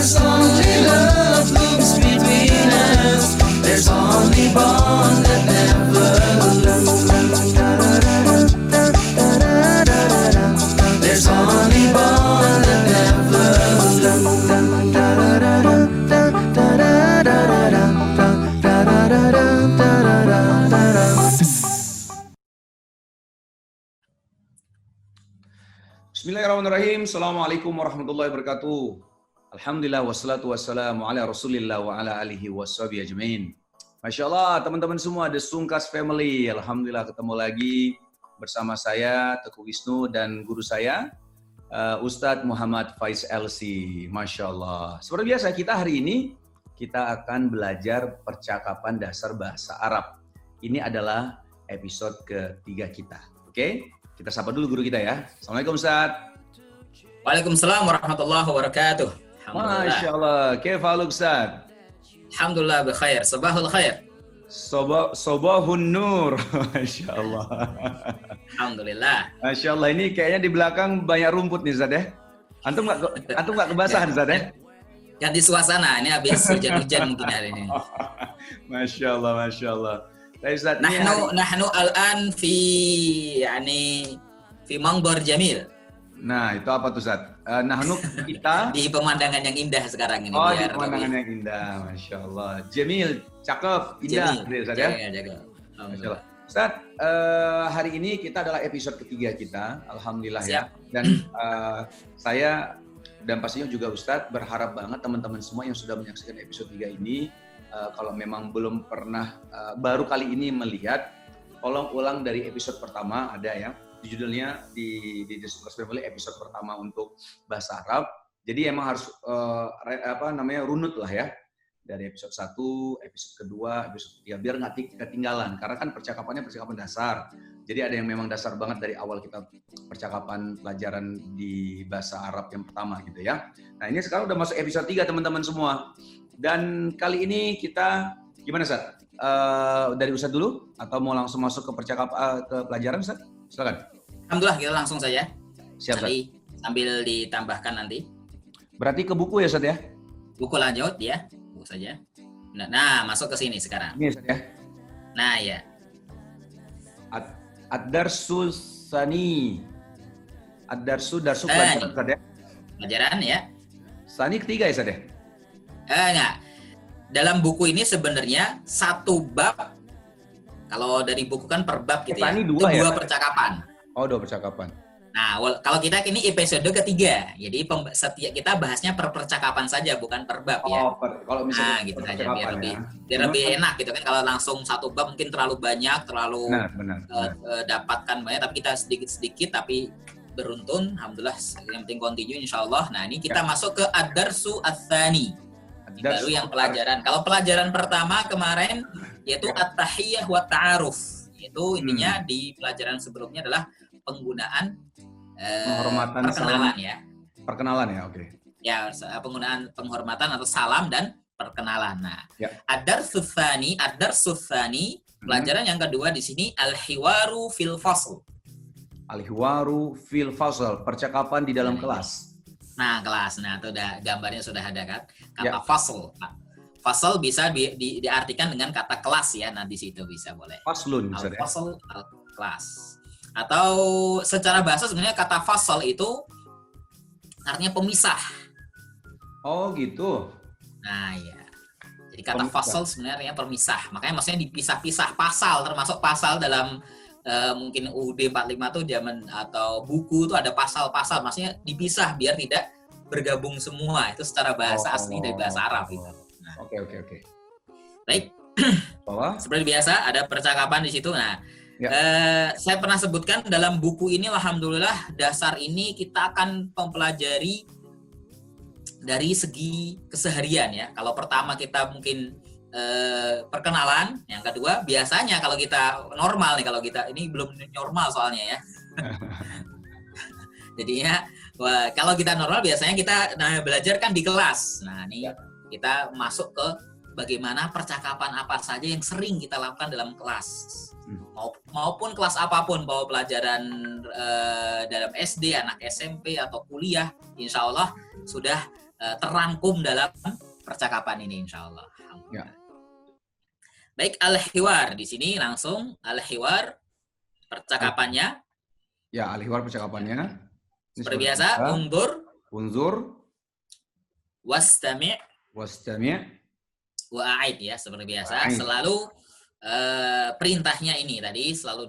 As only love blooms between us, there's only bond that never lose. There's only bond that never Bismillahirrahmanirrahim. Assalamualaikum warahmatullahi wabarakatuh. Alhamdulillah wassalatu wassalamu ala rasulillah wa ala alihi washabihi ajmain. Masya Allah teman-teman semua, The Sungkas Family. Alhamdulillah ketemu lagi bersama saya Teguh Wisnu dan guru saya Ustadz Muhammad Faiz LC. Masya Allah. Seperti biasa hari ini kita akan belajar percakapan dasar bahasa Arab. Ini adalah episode ketiga kita. Oke? Kita sapa dulu guru kita ya. Assalamualaikum Ustaz. Waalaikumsalam warahmatullahi wabarakatuh. Masya Allah. Kaifal Ustaz? Alhamdulillah bikhair. Sabahul khair. Sobahun nur. Masya Allah. Alhamdulillah. Masya Allah. Ini kayaknya di belakang banyak rumput nih Ustaz ya. Antum nggak kebasahan Ustaz ya? Ganti suasana. Ini habis hujan-hujan mungkin hari ini. Masya Allah. Masya Allah. Ustaz, nahnu al-an fi mangbar jamil. Nah, itu apa tuh Ustaz? Nahnu kita di pemandangan yang indah sekarang ini. Oh, di pemandangan yang indah. Masya Allah. Jamil, cakep, indah. Jamil. Ustaz ya? Jaga. Masya Allah. Ustaz, hari ini kita adalah episode ketiga kita. Alhamdulillah. Siap. Ya. Dan saya dan pastinya juga Ustaz berharap banget teman-teman semua yang sudah menyaksikan episode 3 ini kalau memang belum pernah baru kali ini melihat, tolong ulang dari episode pertama ada ya, judulnya di The Sungkas Family episode pertama untuk bahasa Arab. Jadi emang harus runut lah ya, dari episode 1, episode kedua, episode ketiga biar nggak ketinggalan karena kan percakapan dasar. Jadi ada yang memang dasar banget dari awal kita percakapan pelajaran di bahasa Arab yang pertama gitu ya. Nah ini sekarang udah masuk episode 3 teman-teman semua. Dan kali ini kita gimana Ustaz? Dari Ustaz dulu atau mau langsung masuk ke ke pelajaran Ustaz? Silakan. Alhamdulillah kita langsung saja. Siap Ustaz. Sambil ditambahkan nanti. Berarti ke buku ya Ustaz ya? Buku lanjut ya, buku saja. Nah, masuk ke sini sekarang. Ini Ustaz ya. Nah ya. Ad-darsu sani. Ad-darsu pelajaran Ustaz ya? Pelajaran ya. Sani ketiga ya Ustaz ya? Enggak. Dalam buku ini sebenarnya satu bab, kalau dari buku kan per bab gitu ya, itu dua percakapan. Oh, 2 percakapan. Nah, kalau kita ini episode ketiga, jadi kita bahasnya per percakapan saja, bukan per bab ya. Kalau misalnya gitu saja biar lebih enak gitu kan. Kalau langsung satu bab mungkin terlalu banyak, terlalu benar. dapatkan banyak, tapi kita sedikit-sedikit tapi beruntun. Alhamdulillah, yang penting continue insyaallah. Nah, ini kita masuk ke ad-darsu ats-tsani. Baru yang pelajaran. Kalau pelajaran pertama kemarin yaitu at-tahiyyah wa ta'aruf. Itu intinya di pelajaran sebelumnya adalah penggunaan penghormatan, perkenalan salam, ya. Perkenalan ya, oke. Ya, penggunaan penghormatan atau salam dan perkenalan. Nah, ya. ad-darsu tsani, pelajaran yang kedua di sini al-hiwaru fil fasl. Al-hiwaru fil fasl, percakapan di dalam kelas. Nah, kelas. Nah, itu udah gambarnya sudah ada kan. Kata fasl. Fasl bisa diartikan dengan kata kelas ya. Nah, di situ bisa boleh. Faslun bisa ya. Fasl kelas. Atau secara bahasa sebenarnya kata fasl itu artinya pemisah. Oh, gitu. Nah, ya. Jadi kata fasl sebenarnya pemisah. Makanya maksudnya dipisah-pisah pasal, termasuk pasal dalam mungkin UUD 45 tuh zaman atau buku tuh ada pasal-pasal, maksudnya dipisah biar tidak bergabung semua. Itu secara bahasa asli dari bahasa Arab gitu. Nah, Oke. Baik. Seperti biasa ada percakapan di situ. Nah, saya pernah sebutkan dalam buku ini alhamdulillah dasar ini kita akan mempelajari dari segi keseharian ya. Kalau pertama kita mungkin perkenalan, yang kedua biasanya kalau kita normal nih, kalau kita ini belum normal soalnya ya. Jadinya kalau kita normal biasanya kita belajar kan di kelas. Nah ini kita masuk ke bagaimana percakapan apa saja yang sering kita lakukan dalam kelas. Maupun kelas apapun, bahwa pelajaran dalam SD, anak SMP atau kuliah, insya Allah sudah terangkum dalam percakapan ini insyaallah. Ya. Baik, al-hiwar di sini langsung al-hiwar percakapannya. Ya, al-hiwar percakapannya. Ini Seperti biasa, unzur, wastami' wa'aid ya, seperti biasa. Wa'aid. Selalu perintahnya ini tadi selalu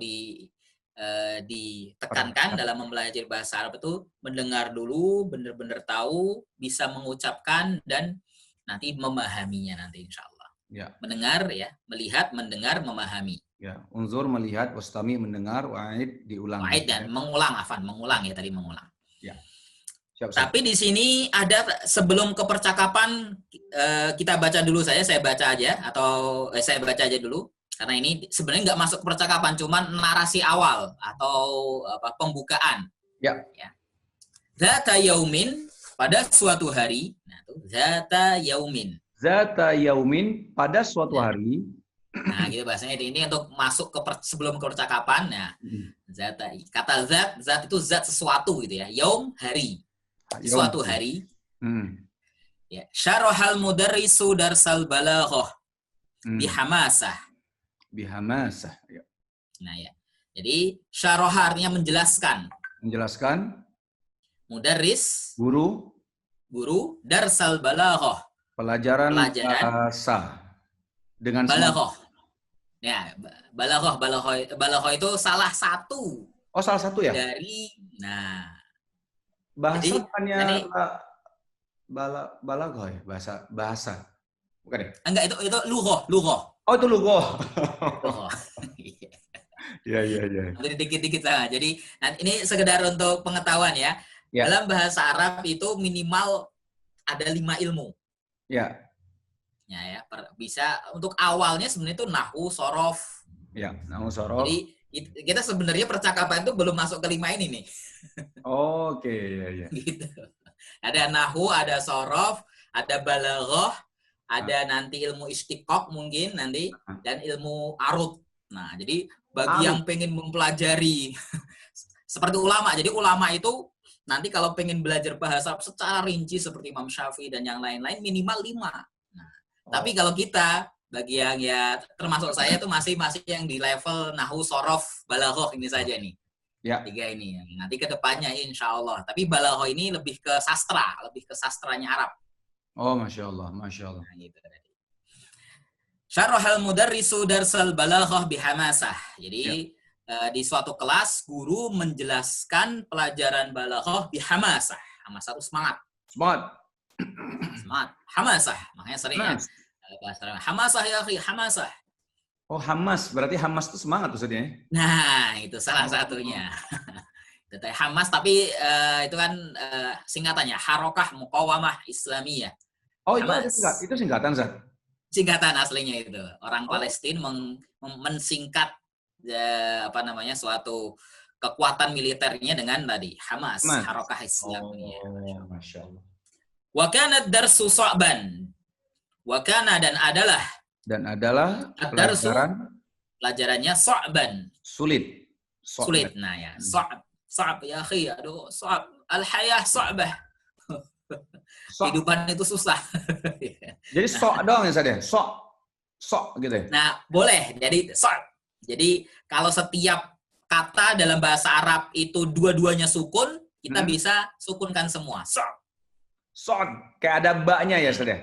ditekankan dalam mempelajari bahasa Arab itu mendengar dulu, benar-benar tahu, bisa mengucapkan dan nanti memahaminya nanti insya Allah. Ya. Mendengar ya, melihat, mendengar, memahami. Ya, unzur melihat, wastami mendengar, wa'id diulang. Wa'id dan mengulang ya tadi mengulang. Ya. Siap. Tapi di sini ada sebelum ke percakapan kita baca dulu saya baca aja atau saya baca aja dulu karena ini sebenarnya nggak masuk ke percakapan, cuman narasi awal atau pembukaan. Ya. Zata yaumin pada suatu hari. Nah, itu zata yaumin. Zata yaumin pada suatu hari. Nah, gitu bahasanya ini untuk masuk ke sebelum ke percakapan. Nah, zata kata zat itu zat sesuatu gitu ya. Yaum hari. Suatu hari. Ya, syarahal mudarrisu darsal balaghah bihamasah. Bihamasah. Ya. Nah, ya. Jadi syarah artinya menjelaskan. Mudarris guru darsal balaghah. Pelajaran bahasa dengan balaghah. Ya, balaghah itu salah satu. Oh, salah satu ya? Dari bahasa jadi, bukannya balaghah ya? Bahasa. Bukan ya? Enggak, itu lughah. Oh, itu lughah. Iya. Jadi dikit-dikit lah. Jadi ini sekedar untuk pengetahuan ya. Dalam bahasa Arab itu minimal ada 5 ilmu. Ya. Ya, bisa untuk awalnya sebenarnya itu nahwu, sorof. Ya, nahwu, sorof. Jadi kita sebenarnya percakapan itu belum masuk ke 5 ini nih. Oke, ya. Gitu. Ada nahwu, ada sorof, ada balaghah, ada nanti ilmu istiqaq mungkin nanti dan ilmu arud. Nah, jadi bagi yang pengen mempelajari seperti ulama. Jadi ulama itu nanti kalau pengen belajar bahasa secara rinci seperti Imam Syafi'i dan yang lain-lain minimal 5. Nah, tapi kalau kita bagi yang ya termasuk saya itu masih yang di level nahwu, sorof, balaghah ini saja nih. Ya. 3 ini. Nanti ke depannya insya Allah. Tapi balaghah ini lebih ke sastranya Arab. Oh, Masya Allah. Nah, gitu. Syarahal mudarrisu darsal balaghah bihamasah. Jadi di suatu kelas guru menjelaskan pelajaran balaghah bihamasah. Hamasah itu semangat. Hamasah. Makanya sering bahasa hamasah ya akhi, hamasah. Oh, hamas. Berarti hamas itu semangat maksudnya. Nah, itu salah satunya. Hamas tapi itu kan singkatannya Harokah Muqawamah Islamiyah. Oh, itu singkatan, Zat? Singkatan aslinya itu. Orang Palestina mensingkat suatu kekuatan militernya dengan tadi Hamas. Harokah Islamiyah. Oh, Masya Allah. Wa kanat darsu su'ban. Wa kana dan adalah pelajarannya su'ban. Sulit. Nah ya, Sa'ab ya akhi, aduh, sa'ab. Al-hayah sa'bah. Kehidupan itu susah. Jadi sok doang ya saja. Sok gitu ya. Nah, boleh. Jadi sok. Jadi kalau setiap kata dalam bahasa Arab itu dua-duanya sukun, kita bisa sukunkan semua. Sok. Kayak ada baknya ya saja.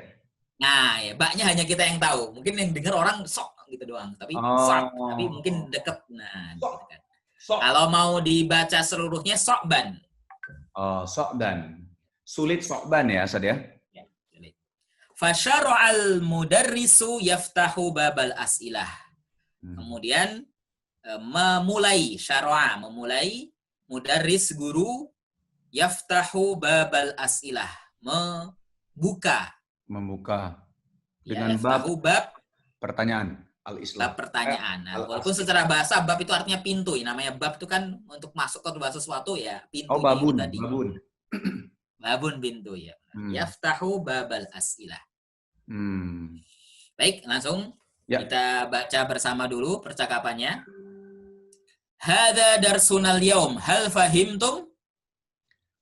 Nah, ya, baknya hanya kita yang tahu. Mungkin yang dengar orang sok gitu doang, tapi sok. Tapi mungkin deket. Nah, gitu kan. Kalau mau dibaca seluruhnya sokban. Oh, sokban. Sulit sokban ya, Sad ya? Fasyara'al mudarrisu yaftahu babal as'ilah. Kemudian memulai mudarris guru yaftahu babal as'ilah, membuka dengan bab pertanyaan al-Islam. Bab pertanyaan. Nah, walaupun secara bahasa bab itu artinya pintu. Namanya bab itu kan untuk masuk ke sesuatu ya, pintu. Oh, babun. Babun pintu ya. Yaftahu babal as'ilah. Baik, langsung kita baca bersama dulu percakapannya. Hadza darsunal yaum. Hal fahimtum?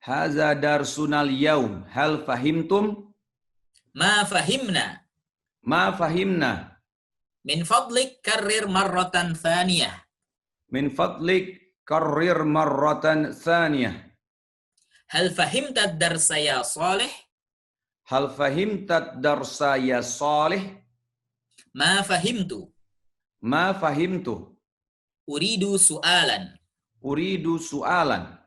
Haza darsunal yaum. Hal fahimtum? Ma fahimna. Ma fahimna. Min fadlik karrir marratan thaniyah. Min fadlik karrir marratan thaniyah. Hal fahimta darsa ya salih? Hal fahimtat darsa ya salih? Ma fahimtu. Ma fahimtu. Uridu su'alan. Uridu su'alan.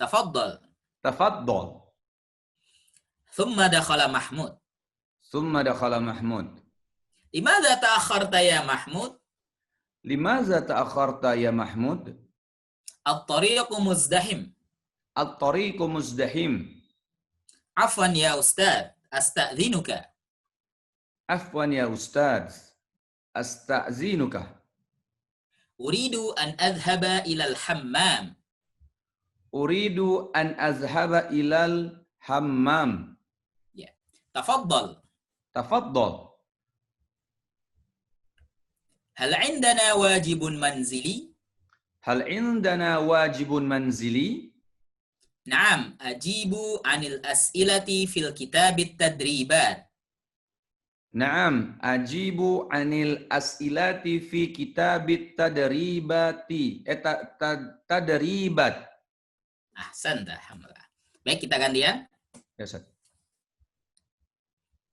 Tafaddal. Tafaddal. Thumma dakhala Mahmud. Thumma dakhala Mahmud. Limadha ta'akharta ya Mahmud? Limaza ta'akharta ya Mahmud? At-tariqu muzdahim. At-tariqu muzdahim. Afwan ya Ustaz, asta'dhinuka. Afwan ya Ustaz, asta'zinuka. Uridu an adhhaba ilal hammam. Uridu an azhaba ilal hammam. Ya. Tafaddal. Tafaddal. Hal 'indana wajibun manzili? Hal indana wajibun manzili? Naam, ajibu 'anil as'ilati fil kitabit tadribat. Naam, ajibu anil as'ilati fi kitabit tadribati. Tadribat. Ahsanta, alhamdulillah. Baik, kita gantian. Ya, Ustaz.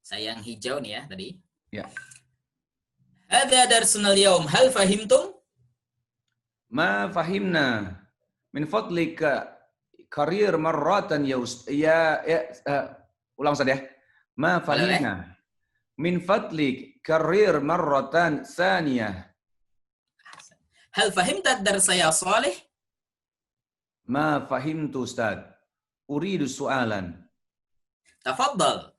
Saya yang hijau nih ya tadi. Ya. Hadza darsunal yaum. Hal fahimtum? Ma fahimna. Min fadlika karir marratan ya ulang Ustaz ya. Ma fahimna. Min fadlik karir marratan tsaniyah. Hal fahimta darsa ya salih? Ma fahimtu Ustaz. Uridu su'alan. Tafaddal.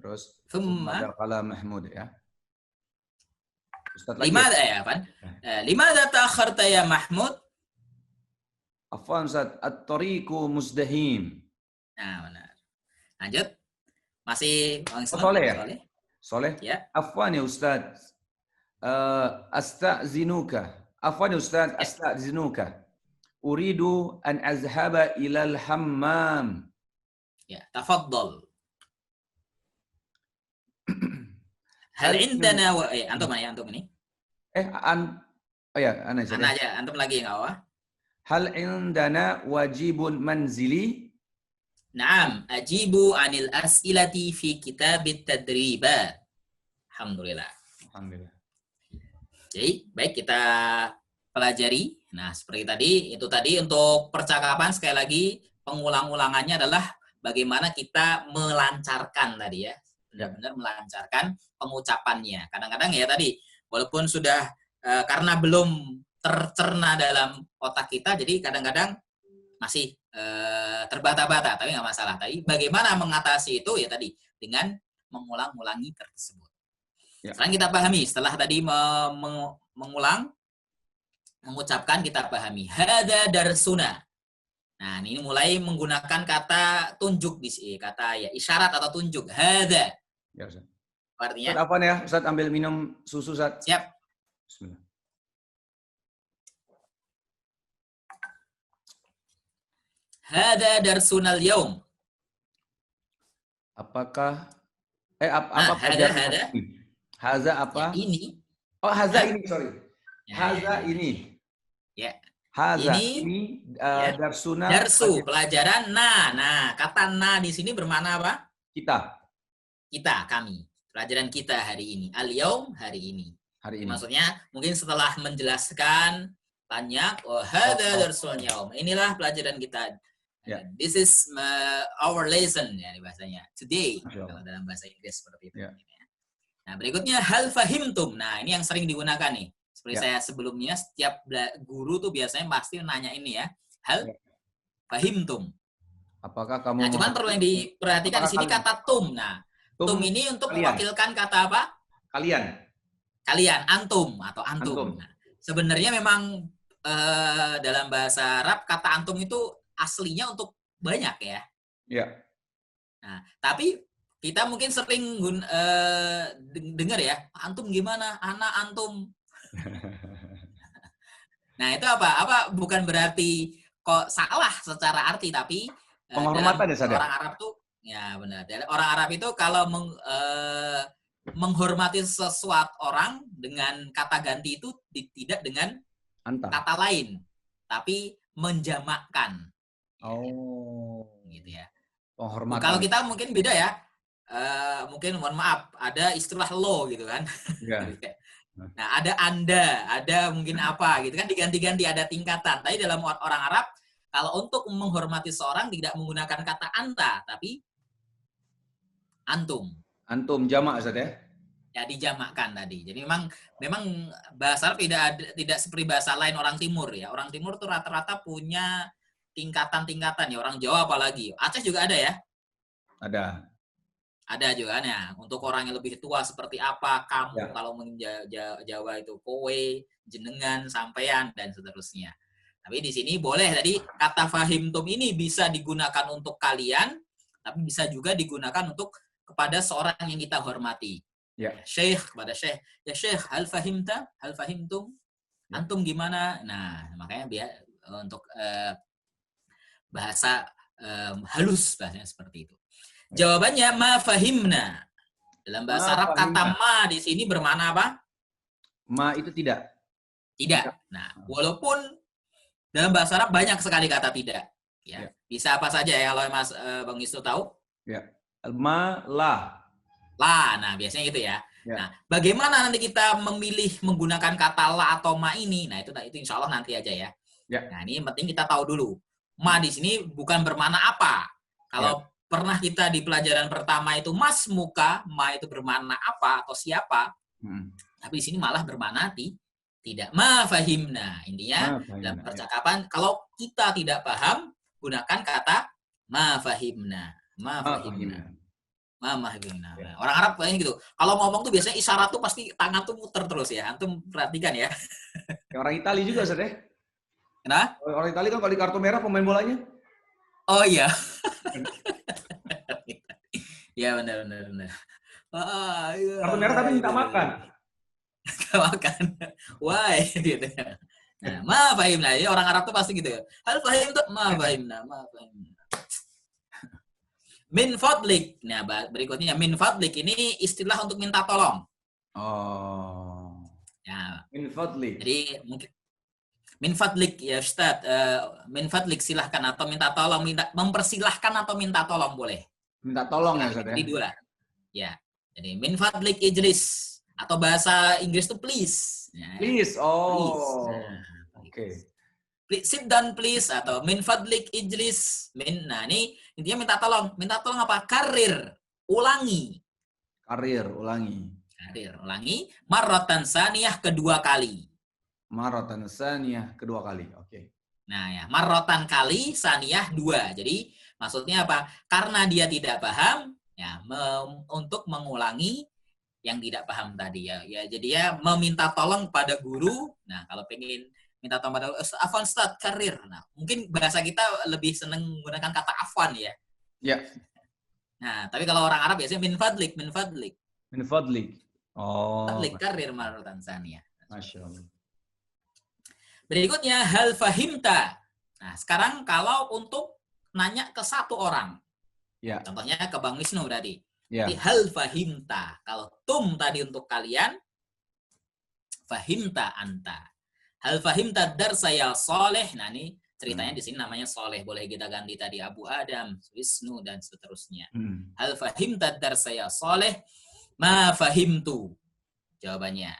Terus Thumma dakhala Mahmud ya. Ustaz lagi. Limadha ya, Pan? Limadha ta'akharta ya Mahmud? Afwan Ustaz, at-tariqu muzdahim. Nah, benar. Lanjut. Masih Bang Islam? Soleh ya? Soleh? Ya. Afwan ya Ustaz. Asta'zinuka. Afwan ya Ustaz, asta'zinuka. Uridu an azhaba ilal hammam. Ya, tafaddal. Hal indana antum mana ya, antum ini? Oh ya, ana saja. Ana aja, antum lagi yang awal. Hal indana wajibun manzili? Naam, ajibu 'anil as'ilati fi kitabit tadribat. Alhamdulillah. Alhamdulillah. Jadi, baik kita pelajari. Nah, seperti tadi, itu tadi untuk percakapan sekali lagi pengulang-ulangannya adalah bagaimana kita melancarkan tadi ya. Benar-benar melancarkan pengucapannya. Kadang-kadang ya tadi, walaupun sudah karena belum tercerna dalam otak kita, jadi kadang-kadang masih terbata-bata, tapi nggak masalah. Tapi bagaimana mengatasi itu ya tadi dengan mengulang-ulangi tersebut. Ya. Sekarang kita pahami, setelah tadi mengulang, mengucapkan kita pahami. Hada darsuna. Nah, ini mulai menggunakan kata tunjuk di sini, kata ya isyarat atau tunjuk. Hada. Ya, Ustaz. Artinya? Ustaz, apa nih ya? Ustaz ambil minum susu, Ustaz. Siap. Bismillah. Hada darsunal yaum. Apakah apa hada. Haza apa? Ya, ini. Oh, haza ini, sorry. Ya, Haza ya. ini. Ya. Haza Ini, ya. Darsuna. Darsu, pelajaran nah, kata na di sini bermakna apa? Kita. Kita, kami. Pelajaran kita hari ini. Al-yaum, hari ini. Hari ini. Maksudnya, mungkin setelah menjelaskan banyak, hada darsul yaum. Inilah pelajaran kita. Ya. This is our lesson ya bahasanya. Today, kalau dalam bahasa Inggris seperti itu. Ya. Nah, berikutnya hal fahimtum. Nah, ini yang sering digunakan nih. Seperti Ya. saya sebelumnya, setiap guru tuh biasanya pasti nanya ini ya. Hal fahimtum. Apakah kamu Nah, cuman perlu yang diperhatikan di sini kata tum. Nah, tum ini untuk mewakilkan kata apa? Kalian, antum atau antum. Nah, sebenarnya memang dalam bahasa Arab kata antum itu aslinya untuk banyak ya. Ya. Nah, tapi kita mungkin sering dengar ya, antum gimana? Anak antum. Nah, itu apa? Bukan berarti kok salah secara arti, tapi penghormatan ya, Sadar? orang Arab tuh, ya benar. Orang Arab itu kalau menghormati sesuatu orang dengan kata ganti itu tidak dengan kata lain, tapi menjamakkan. Oh, gitu ya. penghormatan. Kalau kita mungkin beda ya. Mungkin mohon maaf, ada istilah lo gitu kan. Ya. Nah, ada Anda, ada mungkin apa gitu kan, diganti-ganti, ada tingkatan. Tapi dalam orang Arab, kalau untuk menghormati seorang tidak menggunakan kata anta, tapi antum. Antum jamak, Ustaz ya? Ya, dijamakkan tadi. Jadi memang bahasa Arab tidak seperti bahasa lain orang Timur ya. Orang Timur tuh rata-rata punya tingkatan-tingkatan ya. Orang Jawa apalagi. Aceh juga ada ya? Ada juga ya. Untuk orang yang lebih tua seperti apa, kamu ya. Kalau Jawa itu kowe, jenengan, sampean dan seterusnya. Tapi di sini boleh tadi kata fahimtum ini bisa digunakan untuk kalian, tapi bisa juga digunakan untuk kepada seorang yang kita hormati. Ya. Syekh kepada Syekh. Ya Syekh, hal fahimta? Hal fahimtum? Ya. Antum gimana? Nah, makanya untuk bahasa halus bahasanya seperti itu. Jawabannya ma fahimna. Dalam bahasa Arab kata ma di sini bermakna apa? Ma itu tidak. Tidak. Nah, walaupun dalam bahasa Arab banyak sekali kata tidak. Ya. Bisa apa saja ya kalau Mas Bang Wisnu tahu? Ya. Ma, la. La. Nah, biasanya gitu ya. Nah, bagaimana nanti kita memilih menggunakan kata la atau ma ini? Nah, itu insya Allah nanti aja ya. Nah, ini yang penting kita tahu dulu. Ma di sini bukan bermakna apa. Kalau pernah kita di pelajaran pertama itu mas muka, ma itu bermakna apa atau siapa. Tapi di sini malah bermakna tidak. Ma fahimna. Intinya dalam percakapan kalau kita tidak paham, gunakan kata ma fahimna. Ma fahimna. Ma fahimna. Nah, orang Arab kayaknya gitu. Kalau ngomong tuh biasanya isyarat tuh pasti tangan tuh muter terus ya. Antum perhatikan ya. Orang Itali juga, Ustaz ya? Kenapa? Orang Itali kan kalau di kartu merah pemain bolanya. Oh iya. Ya benar. Kartu merah tapi minta makan. Makan. Why gitu. Nah, ma fahimna. Ya, orang Arab tuh pasti gitu. Hal fahim tuh ma fahimna. Min fadlik. Nah, berikutnya min fadlik ini istilah untuk minta tolong. Oh. Ya. Min fadlik. Jadi mungkin min fadlik ya Ustaz. Min fadlik silahkan atau minta tolong, mempersilahkan atau minta tolong boleh. Minta tolong ya Ustaz ya. Jadi dua. Ya. Jadi min fadlik ijlis atau bahasa Inggris itu please. Ya. Please. Oh. Nah, oke. Please, sit down please atau min fadlik ijlis. Nah, ini intinya minta tolong. Minta tolong apa? Karir. Ulangi. Ulangi. Marratan saniyah kedua kali. Marratan saniyah kedua kali. Oke. Nah, ya, marratan kali saniyah dua. Jadi maksudnya apa? Karena dia tidak paham, ya, untuk mengulangi yang tidak paham tadi ya. Ya, jadi ya meminta tolong pada guru. Nah, kalau pengen minta tolong pada afwan Ustaz karir. Nah, mungkin bahasa kita lebih senang menggunakan kata afwan ya. Ya. Nah, tapi kalau orang Arab biasanya min fadlik. Oh. Fadlik karir marratan saniyah. Masya Allah. Berikutnya hal fahimta. Nah, sekarang kalau untuk nanya ke satu orang. Ya. Contohnya ke Bang Wisnu tadi. Ya. Jadi hal fahimta. Kalau tum tadi untuk kalian, fahimta anta. Hal fahimta darsa ya soleh. Nah, ini ceritanya di sini namanya soleh. Boleh kita ganti tadi Abu Adam, Wisnu dan seterusnya. Hal fahimta darsa ya soleh. Ma fahimtu. Jawabannya.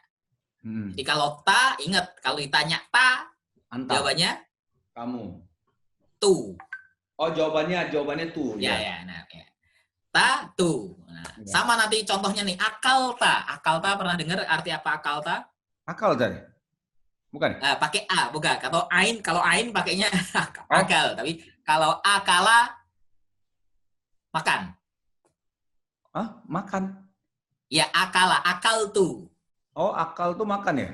Jadi kalau ta, ingat kalau ditanya ta, anta. Jawabannya kamu. Tu. Oh, jawabannya tu. Ya. Nah, ya. Ta, tu. Nah, ya. Sama nanti contohnya nih, akal ta. Akal ta pernah dengar arti apa akal ta? Akal tadi. Bukan? Pakai a, bukan. Kalau ain pakainya akal, tapi kalau akala makan. Makan. Ya, akal tu. Oh, akal tuh makan ya?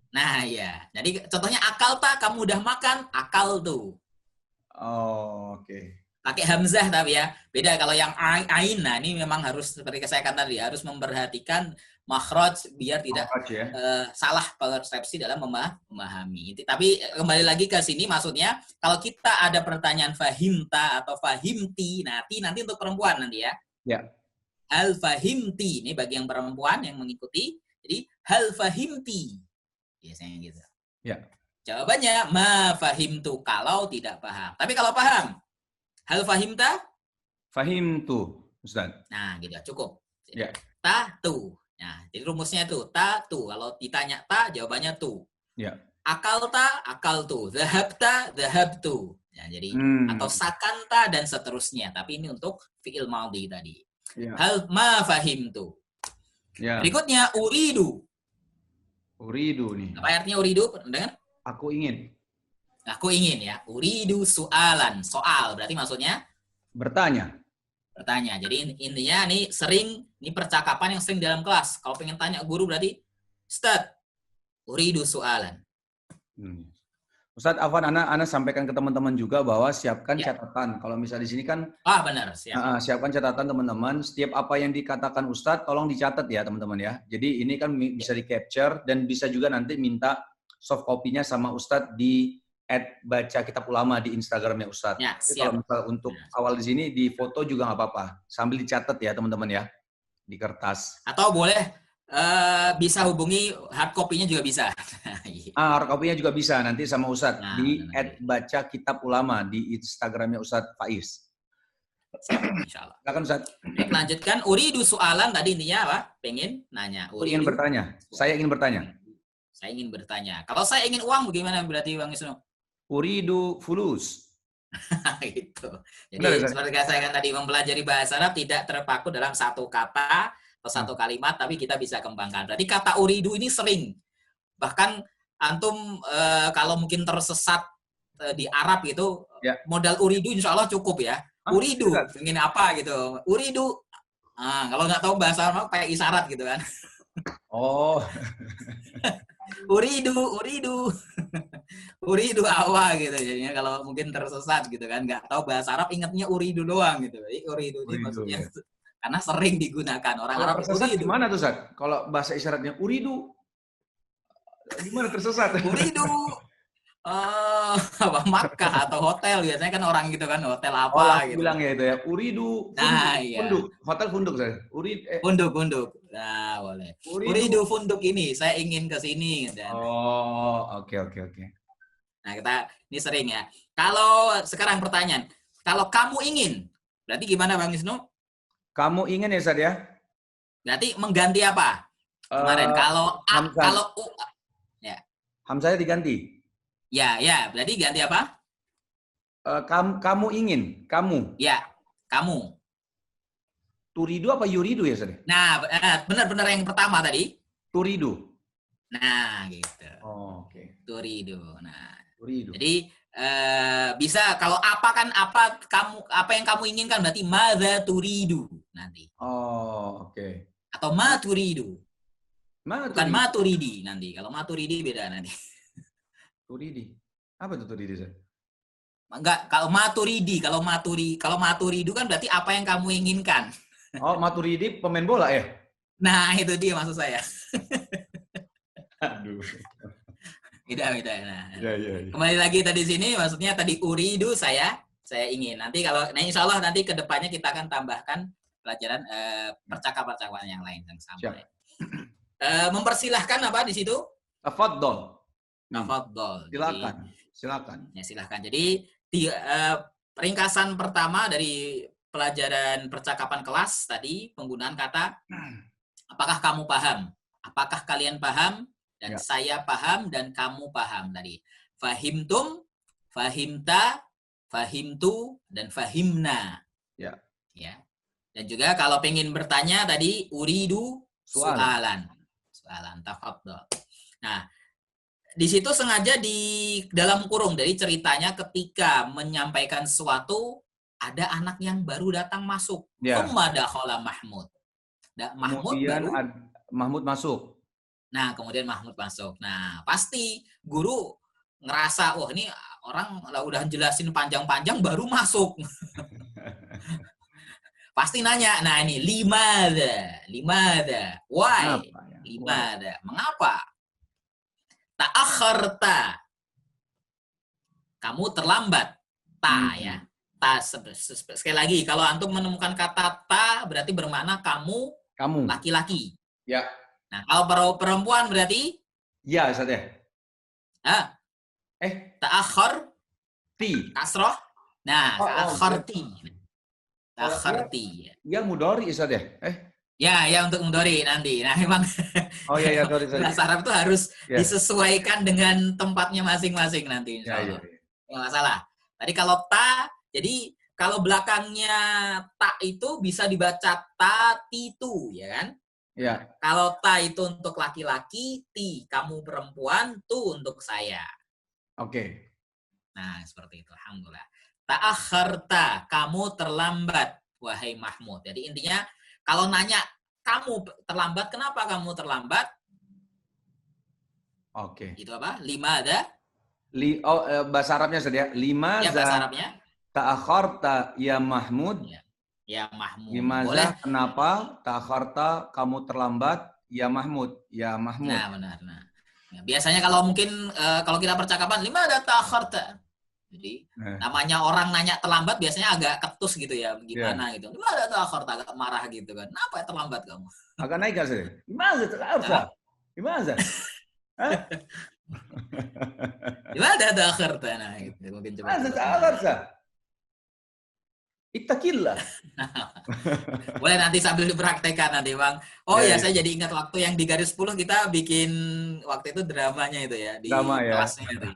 Nah, ya. Jadi contohnya akal ta, kamu udah makan, akal tu. Oh, oke. Pakai hamzah tapi ya. Beda kalau yang ain. Nah, ini memang harus seperti saya katakan tadi, harus memperhatikan makhraj biar tidak ya. salah persepsi dalam memahami. Tapi kembali lagi ke sini, maksudnya kalau kita ada pertanyaan fahimta atau fahimti, nanti untuk perempuan nanti ya. Ya. Hal fahimti, ini bagi yang perempuan yang mengikuti. Jadi hal fahimti, biasanya gitu. Ya. Jawabannya ma fahimtu, kalau tidak paham. Tapi kalau paham, hal fahimta? Fahimtu, Ustaz. Nah, gitu cukup. Ya. Ta tu. Nah, jadi rumusnya itu ta tu. Kalau ditanya ta, jawabannya tu. Ya. Akalta, akaltu. Dhahabta, dhahabtu. Ya, jadi atau sakanta dan seterusnya. Tapi ini untuk fi'il madhi tadi. Ya. Hal ma fahimtu. Ya. Berikutnya uridu. Uridu nih. Apa artinya uridu? Dengar? Aku ingin. Aku ingin ya. Uridu soalan. Soal berarti maksudnya Bertanya. Jadi intinya nih ini percakapan yang sering dalam kelas. Kalau pengen tanya guru berarti Ustaz, uridu soalan. Ustaz Afwan, Ana sampaikan ke teman-teman juga bahwa siapkan catatan. Kalau misalnya di sini kan benar, siapkan catatan teman-teman. Setiap apa yang dikatakan Ustaz tolong dicatat ya teman-teman ya. Jadi ini kan bisa di-capture dan bisa juga nanti minta soft copy-nya sama Ustadz di @bacakitabulama di Instagramnya Ustadz. Ya, kalau misal untuk awal di sini di foto juga nggak apa-apa, sambil dicatat ya teman-teman ya di kertas. Atau boleh bisa hubungi hard copy-nya juga bisa. Hard copy-nya juga bisa nanti sama Ustadz di @bacakitabulama di Instagramnya Ustadz Faiz. Insya Allah. Silakan Ustadz. Lanjutkan. Uridu soalan tadi intinya apa? Pengen nanya. Ingin bertanya. Saya ingin bertanya. Saya ingin bertanya. Kalau saya ingin uang, bagaimana berarti Bang Isnu? Uridu fulus. Gitu. Jadi seperti saya kan tadi mempelajari bahasa Arab tidak terpaku dalam satu kata atau satu kalimat, tapi kita bisa kembangkan. Berarti kata uridu ini sering. Bahkan antum kalau mungkin tersesat di Arab itu modal uridu insya Allah cukup ya. Uridu, ingin apa gitu. Uridu. Kalau nggak tahu bahasa Arab kayak isyarat gitu kan. Oh. Uridu awa gitu jadinya kalau mungkin tersesat gitu kan, nggak tahu bahasa Arab, ingatnya uridu doang gitu. Jadi uridu ini maksudnya karena sering digunakan orang Arab. Tersesat gimana tuh Ustaz? Kalau bahasa isyaratnya uridu gimana tersesat? Uridu apa Makkah atau hotel biasanya kan orang gitu kan, hotel apa gitu. Bilang ya itu ya uridu funduk, hotel funduk saya. Funduk. Nah, boleh. Uridu funduk ini, saya ingin ke sini. Oke. Nah, ini sering ya. Kalau sekarang pertanyaan, kalau kamu ingin, berarti gimana Bang Isnu? Kamu ingin ya Ustaz ya? Berarti mengganti apa? Kemarin kalau Hamzahnya diganti. Ya, berarti ganti apa? Kamu ingin, kamu. Ya, kamu. Turidu apa yuridu ya, Ustaz? Nah, benar-benar yang pertama tadi. Turidu. Nah, gitu. Oke. Turidu. Nah, turidu. Jadi bisa kalau apa yang kamu inginkan berarti madza turidu nanti. Oke. Atau ma turidu. Bukan ma turidi nanti. Kalau ma turidi beda nanti. Turidi. Apa itu turidi, Ustaz? Enggak, kalau maturidu kan berarti apa yang kamu inginkan. Oh, Maturidi pemain bola ya? Nah, itu dia maksud saya. Aduh. Beda. Nah. Ya. Kembali lagi tadi sini, maksudnya tadi uridu saya ingin. Nanti insya Allah nanti ke depannya kita akan tambahkan pelajaran percakapan yang lain yang sama. Mempersilahkan apa di situ? Tafadhol. Silakan. Ya, silakan. Jadi ringkasan pertama dari pelajaran percakapan kelas tadi penggunaan kata apakah kamu paham? Apakah kalian paham? Dan saya paham dan kamu paham tadi. Fahimtum, fahimta, fahimtu dan fahimna. Ya. Dan juga kalau pengen bertanya tadi uridu soalan. Tafadhol. Nah, di situ sengaja di dalam kurung dari ceritanya ketika menyampaikan sesuatu ada anak yang baru datang masuk. Tsumma dakhala Mahmud. Mahmud masuk. Nah, kemudian Mahmud masuk. Nah, pasti guru ngerasa, wah ini orang udah jelasin panjang-panjang baru masuk. Pasti nanya, nah ini limada, why? Limada. Mengapa? Ta'akharta. Kamu terlambat. Ta ya. Ta sekali lagi kalau antum menemukan kata ta berarti bermakna kamu laki-laki. Ya. Nah, kalau perempuan berarti ya Ustaz ya. Ta'akhar ti. kasroh. Nah, ta'akharti. Ta'akharti. Ya mudhari Ustaz ya. Ya untuk mudhari nanti. Nah, memang sorry. bahasa Arab itu harus disesuaikan dengan tempatnya masing-masing nanti insyaallah. Nggak masalah. Tadi kalau ta, jadi kalau belakangnya ta itu bisa dibaca ta titu, ya kan? Ya. Kalau ta itu untuk laki-laki, ti kamu perempuan, tu untuk saya. Oke. Nah, seperti itu. Alhamdulillah. Ta'akharta, kamu terlambat, wahai Mahmud. Jadi intinya kalau nanya kamu terlambat, kenapa kamu terlambat? Oke. Itu apa? Lima ada? Bahasa Arabnya saja. Lima. Ya, bahasa Arabnya. Ta'akharta ya Mahmud. Ya Mahmud. Boleh. Kenapa ta'akharta kamu terlambat ya Mahmud? Ya Mahmud. Nah, benar. Nah, biasanya kalau mungkin kalau kita percakapan lima ada ta'akharta. Jadi namanya orang nanya terlambat biasanya agak ketus gitu ya, gimana gitu. Lima ada ta'akharta, agak marah gitu kan. Kenapa ya terlambat kamu? Agak naik kan sih. Gimana ta'akharta? Gimana? Gimana ta'akharta? Nah, gitu. Mungkin coba. Gimana ta'akharta? Ittaqillah. Boleh nanti sambil dipraktekkan nanti Bang. Saya jadi ingat waktu yang di garis 10 kita bikin waktu itu dramanya itu ya di kelasnya itu.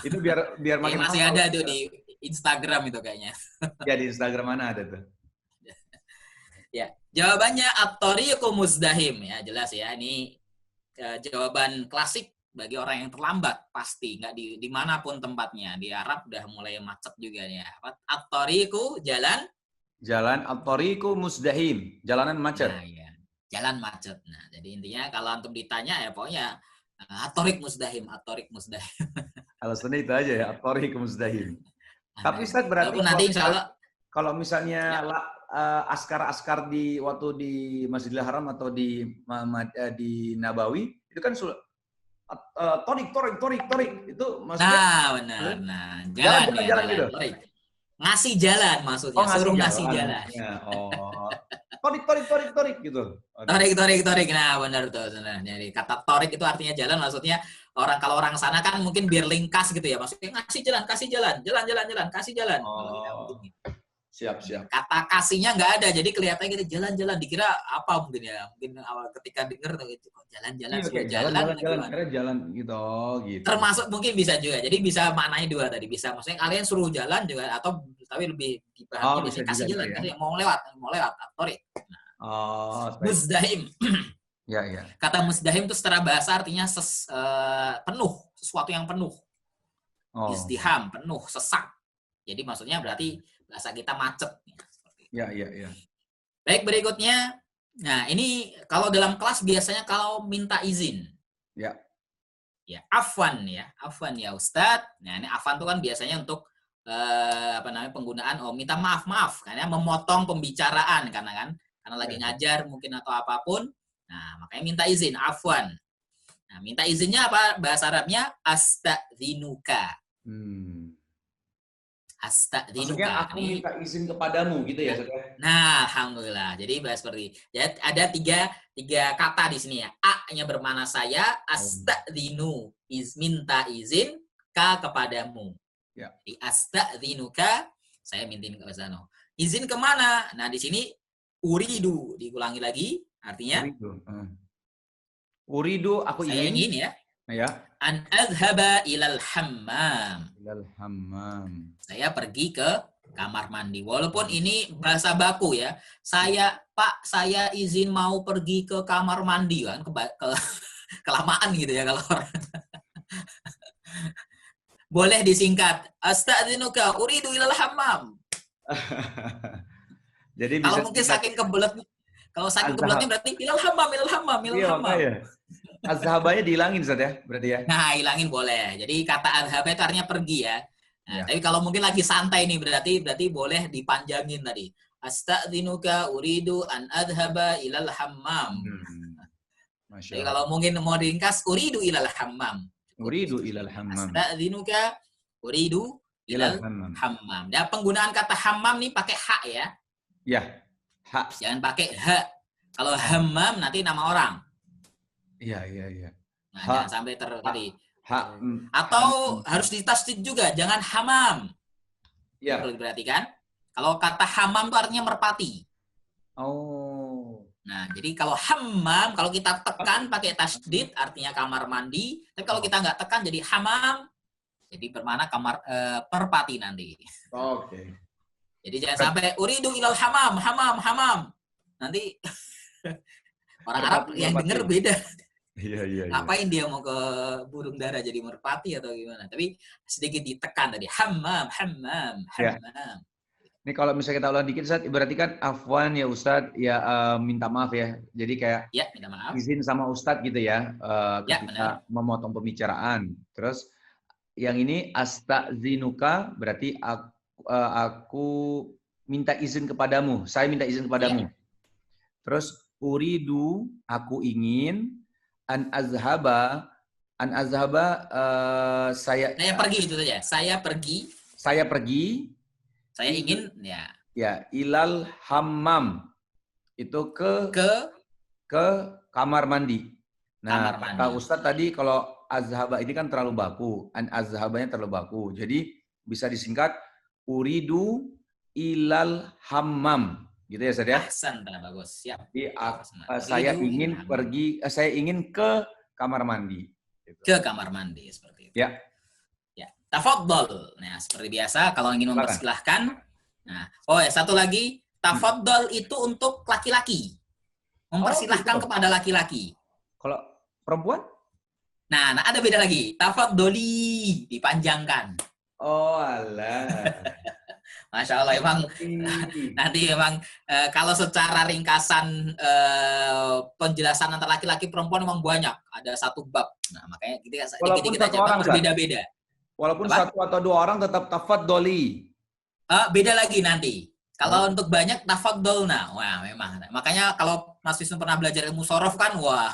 Itu biar makin masih ada tuh di Instagram itu kayaknya. Ya di Instagram mana ada tuh? Ya, jawabannya at-tariqu muzdahim ya, jelas ya. Ini jawaban klasik bagi orang yang terlambat pasti nggak dimanapun tempatnya. Di Arab udah mulai macet juga ya. At-tariqu jalan at-tariqu muzdahim, jalanan macet. Nah, ya. Jalan macet. Nah, jadi intinya kalau antum ditanya ya pokoknya at-tariq muzdahim. Alasannya itu aja ya, at-tariqu muzdahim. Tapi Ustaz berarti nanti insyaallah kalau misalnya askar-askar waktu di Masjidil Haram atau di Nabawi itu kan torik itu maksudnya. Nah, benar. Nah, jalan gitu. Ngasih jalan maksudnya, suruh ngasih jalan. Ya, torik gitu. Torik. Nah, benar tuh sebenarnya. Jadi kata torik itu artinya jalan, maksudnya kalau orang sana kan mungkin biar ringkas gitu ya. Maksudnya kasih jalan, kasih jalan. Siap. Kata kasihnya nggak ada, jadi kelihatannya gitu jalan-jalan. Dikira apa mungkin ya? Mungkin awal ketika denger tuh gitu, jalan gitu. Termasuk mungkin bisa juga. Jadi bisa maknanya dua tadi. Bisa maksudnya kalian suruh jalan juga atau tapi lebih dipahami bisa kasih jalan. Ya. Mau lewat, torik. Nah, muzdahim. Ya. Kata muzdahim itu secara bahasa artinya penuh, sesuatu yang penuh. Izdiham, penuh, sesak. Jadi maksudnya berarti bahasa kita macet. Ya. Baik, berikutnya. Nah, ini kalau dalam kelas biasanya kalau minta izin. Ya. Ya, afwan ya Ustadz. Nah, ini afwan itu kan biasanya untuk penggunaan minta maaf karena memotong pembicaraan karena lagi ngajar mungkin atau apapun. Nah, makanya minta izin, afwan. Nah, minta izinnya apa? Bahasa Arabnya astadzinuka. Maksudnya aku minta izin kepadamu gitu ya, Saudara? Nah, alhamdulillah. Jadi bahas seperti ya, ada tiga kata di sini ya. A-nya bermakna saya, astadzinu minta izin, ka kepadamu. Ya. Di astadzinuka saya minta ke sana. Izin kemana? Nah, di sini uridu diulangi lagi, artinya uridu aku saya ingin ya. Ya. An adhaba ilal hammam. Saya pergi ke kamar mandi. Walaupun ini bahasa baku ya. Pak, saya izin mau pergi ke kamar mandi kan kelamaan gitu ya kalau orang. Boleh disingkat. Astadzinuka uridu ilal hammam. Jadi kalau mungkin saking kebeletnya berarti ilal hammam. Iya, azhabanya dihilangin Ustaz ya, berarti ya. Nah, hilangin boleh. Jadi kata azhaba itu artinya pergi ya. Nah, tapi kalau mungkin lagi santai nih berarti boleh dipanjangin tadi. Astadzinuka uridu an adhaba ilal hammam. Masya Jadi Allah. kalau mungkin mau diringkas, uridu ilal hammam. Uridu ilal hammam. Astadzinuka uridu ilal hammam. Dan penggunaan kata hammam nih pakai ha ya. Ya. Ha. Jangan pakai ha. Kalau hammam nanti nama orang. Iya. Nah, jangan sampai terjadi. Ha. Atau harus ditasdid juga, jangan hamam. Ya. Perlu diperhatikan. Kalau kata hamam itu artinya merpati. Oh. Nah, jadi kalau hammam, kalau kita tekan pakai tasdid artinya kamar mandi. Tapi kalau kita nggak tekan jadi hamam, jadi bermana kamar perpati nanti. Oke. Jadi jangan sampai uridu ilal hamam. Nanti orang Arab yang denger beda. Iya. Ngapain dia mau ke burung dara jadi merpati atau gimana? Tapi sedikit ditekan tadi hammam. Ya. Ini kalau misalnya kita ulang dikit, Ustaz, berarti kan afwan ya Ustaz, ya minta maaf ya. Jadi kayak ya, minta maaf. Izin sama Ustadz gitu ya, benar. ketika memotong pembicaraan. Terus yang ini astazinuka berarti aku minta izin kepadamu. Saya minta izin kepadamu. Ya. Terus uridu, aku ingin, an azhaba saya pergi itu saja. Saya pergi. Saya ingin ya. Ya, ilal hammam. Itu ke kamar mandi. Nah, kata Ustadz tadi kalau azhaba ini kan terlalu baku, an azhabanya terlalu baku. Jadi bisa disingkat uridu ilal hammam. Gitu ya, Ustadz ya? Ahsan, bagus. Siap. Jadi saya ingin ke kamar mandi. Gitu. Ke kamar mandi seperti itu. Ya. Tafadhol. Nah, seperti biasa kalau ingin mempersilahkan. Nah, satu lagi, tafadhol itu untuk laki-laki. Mempersilahkan kepada laki-laki. Kalau perempuan? Nah, ada beda lagi. Tafadholi dipanjangkan. Oh, alah. Masya Allah, emang nanti memang kalau secara ringkasan penjelasan antara laki-laki perempuan memang banyak. Ada satu bab. Nah, makanya kita aja berbeda-beda. Walaupun satu atau dua orang tetap tafadholi. Beda lagi nanti. Kalau untuk banyak tafadholna. Wah, memang. Makanya kalau Mas Wisnu pernah belajar ilmu sorof kan, wah,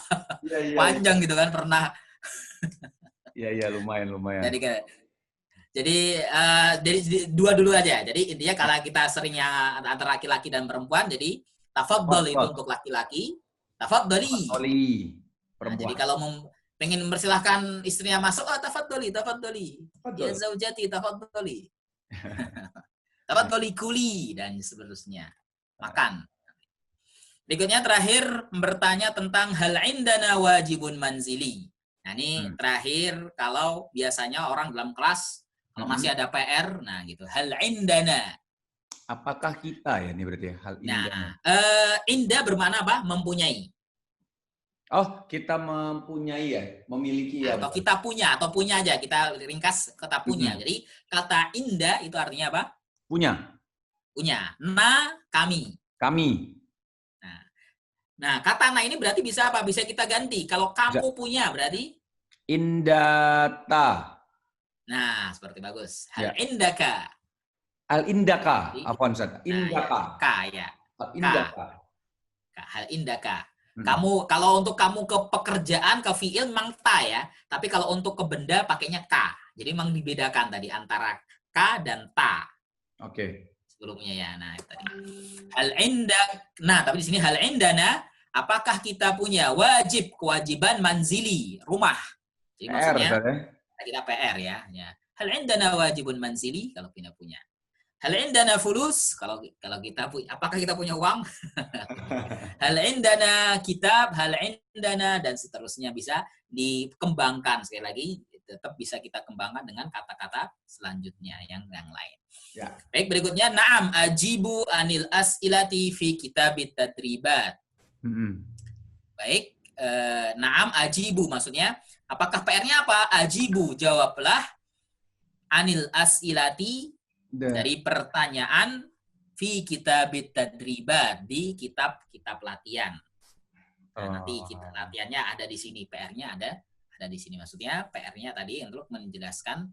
panjang gitu kan pernah. Iya, lumayan. Jadi dua dulu aja. Jadi intinya kalau kita seringnya antara laki-laki dan perempuan, jadi tafadhol itu untuk laki-laki, tafadholi. Nah, jadi kalau pengen mempersilahkan istrinya masuk, tafadholi. Ya zaujati tafadholi. Tafadholi kuli dan seterusnya. Makan. Berikutnya terakhir bertanya tentang hal indana wajibun manzili. Nah, ini terakhir kalau biasanya orang dalam kelas kalau masih ada PR, nah gitu. Hal indana. Apakah kita ya ini berarti ya hal indana? Nah, inda bermakna apa? Mempunyai. Oh, kita mempunyai ya, memiliki ya. Atau kita punya, atau punya aja. Kita ringkas kata punya. Jadi kata inda itu artinya apa? Punya. Kami. Nah, kata na ini berarti bisa apa? Bisa kita ganti. Kalau kamu punya berarti indata. Nah, seperti bagus. Hal indaka. Al indaka. Afwan, Ustaz. Indaka. Ya. Al indaka. Hal indaka. Kamu kalau untuk kamu ke pekerjaan ke fiil memang ta ya, tapi kalau untuk ke benda pakainya ka. Jadi memang dibedakan tadi antara ka dan ta. Oke. Sebelumnya ya. Nah, tadi. Tapi di sini hal indana, apakah kita punya kewajiban manzili, rumah. Jadi maksudnya kita PR ya. Hal indana wajibun manzili kalau kita punya. Hal indana fulus kalau kita punya, apakah kita punya uang? Hal indana kitab, hal indana dan seterusnya bisa dikembangkan sekali lagi, tetap bisa kita kembangkan dengan kata-kata selanjutnya yang lain. Ya. Baik, berikutnya na'am ajibu anil as'ilati fi kitabit tadribat. Baik, na'am ajibu maksudnya apakah PR-nya apa? Ajibu, jawablah anil as'ilati dari pertanyaan fi kitabit tadribat di kitab latihan. Nah, nanti kita latihannya ada di sini, PR-nya ada di sini. Maksudnya PR-nya tadi untuk menjelaskan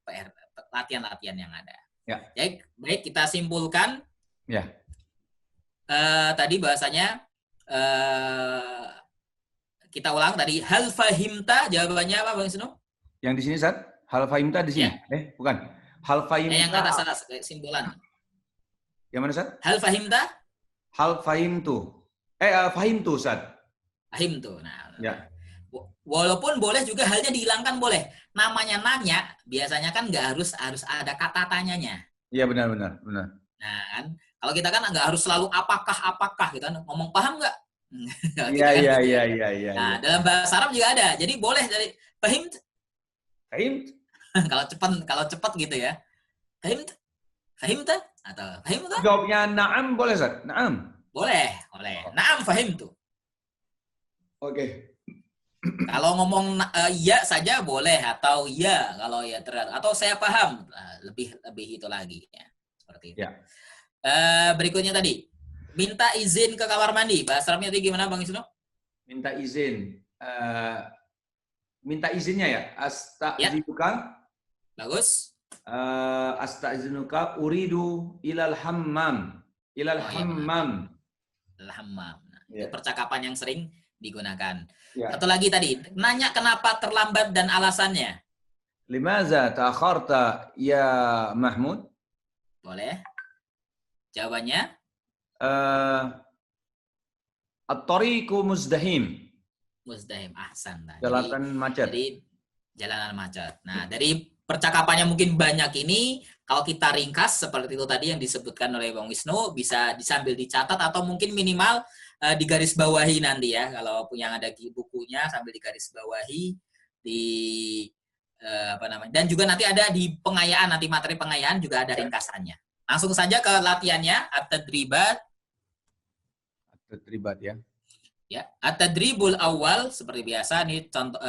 PR latihan-latihan yang ada. Ya. Baik, kita simpulkan. Ya. Tadi bahasanya kita ulang tadi. Hal fahimta, jawabannya apa Bang Wisnu? Yang di sini, Ustaz? Hal fahimta di sini? Ya. Bukan. Hal fahimta. Yang atas simbolan. Yang mana, Ustaz? Hal fahimta? Hal fahimtu. Fahimtu, Ustaz. Fahimtu. Nah, ya. Walaupun boleh juga halnya dihilangkan boleh. Namanya nanya, biasanya kan nggak harus ada kata tanyanya. Iya, benar. Nah, kan kalau kita kan nggak harus selalu apakah gitu kan, ngomong paham nggak? Iya. Nah, dalam bahasa Arab juga ada. Jadi boleh dari fahimt. kalau cepat gitu ya. Fahimta atau fahimta? Jawabnya na'am boleh, Ustaz? Na'am. Boleh. Na'am fahimtu. Oke. Kalau ngomong ya saja boleh atau ya kalau ya atau saya paham, lebih itu lagi ya. Seperti itu. Ya. Berikutnya tadi minta izin ke kamar mandi. Bahasa Arabnya tadi gimana Bang Isnu? Minta izin. Minta izinnya ya. Asta'izinuka. Ya. Bagus. Asta'izinuka uridu ilal hammam. Hammam. Al-hammam. Nah, itu percakapan yang sering digunakan. Ya. Satu lagi tadi, nanya kenapa terlambat dan alasannya. Limaza ta'akharta ya Mahmud? Boleh. Jawabannya? At-tariqu muzdahim. Ahsan. Nah, Jalanan macet. Jadi jalanan macet. Nah, dari percakapannya mungkin banyak ini, kalau kita ringkas seperti itu tadi yang disebutkan oleh Bang Wisnu, bisa disambil dicatat atau mungkin minimal di garis bawahi nanti ya. Kalau punya ada bukunya sambil di garis bawahi dan juga nanti ada di pengayaan, nanti materi pengayaan juga ada ringkasannya. Langsung saja ke latihannya, at-tadribat ya. Ya, at-tadribul awal seperti biasa nih contoh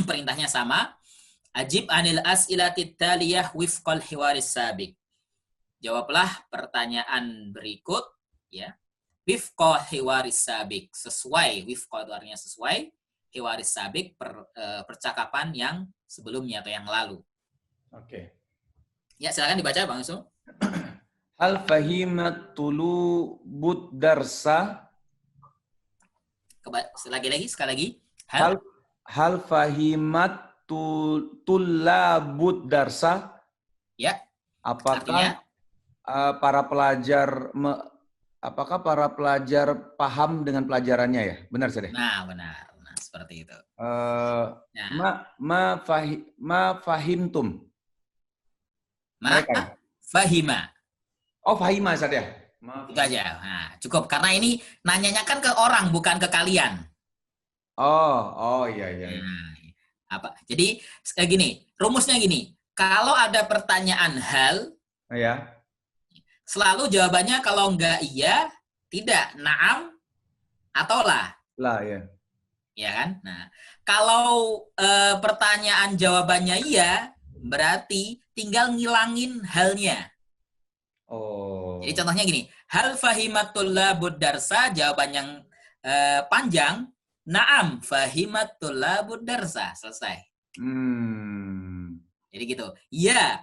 perintahnya sama. Ajib anil as'ilatid taliyah wifqal hiwaris sabiq. Jawablah pertanyaan berikut ya. Wifqa hiwaris sabiq, sesuai, wifqa itu artinya sesuai, hiwaris sabiq percakapan yang sebelumnya atau yang lalu. Oke. Ya, silakan dibaca Bang Yusuf. Hal fahimat tulubud darsa. Sekali lagi. Hal fahimat tulabud darsa. Ya. Apakah apakah para pelajar paham dengan pelajarannya ya? Benar saja. Nah, benar. Nah, seperti itu. Ma fahimtum. Fahima. Oh, fahima saja. Itu aja. Nah, cukup karena ini nanyanya kan ke orang bukan ke kalian. Oh iya. Nah, jadi gini, rumusnya gini. Kalau ada pertanyaan hal, ya. Selalu jawabannya kalau enggak iya, tidak, na'am atau lah. Lah ya. Ya kan? Nah, kalau pertanyaan jawabannya iya, berarti tinggal ngilangin halnya. Oh. Jadi contohnya gini, hal fahimatul labud darsa, jawaban yang panjang, na'am fahimatul labud darsa, selesai. Jadi gitu. Ya,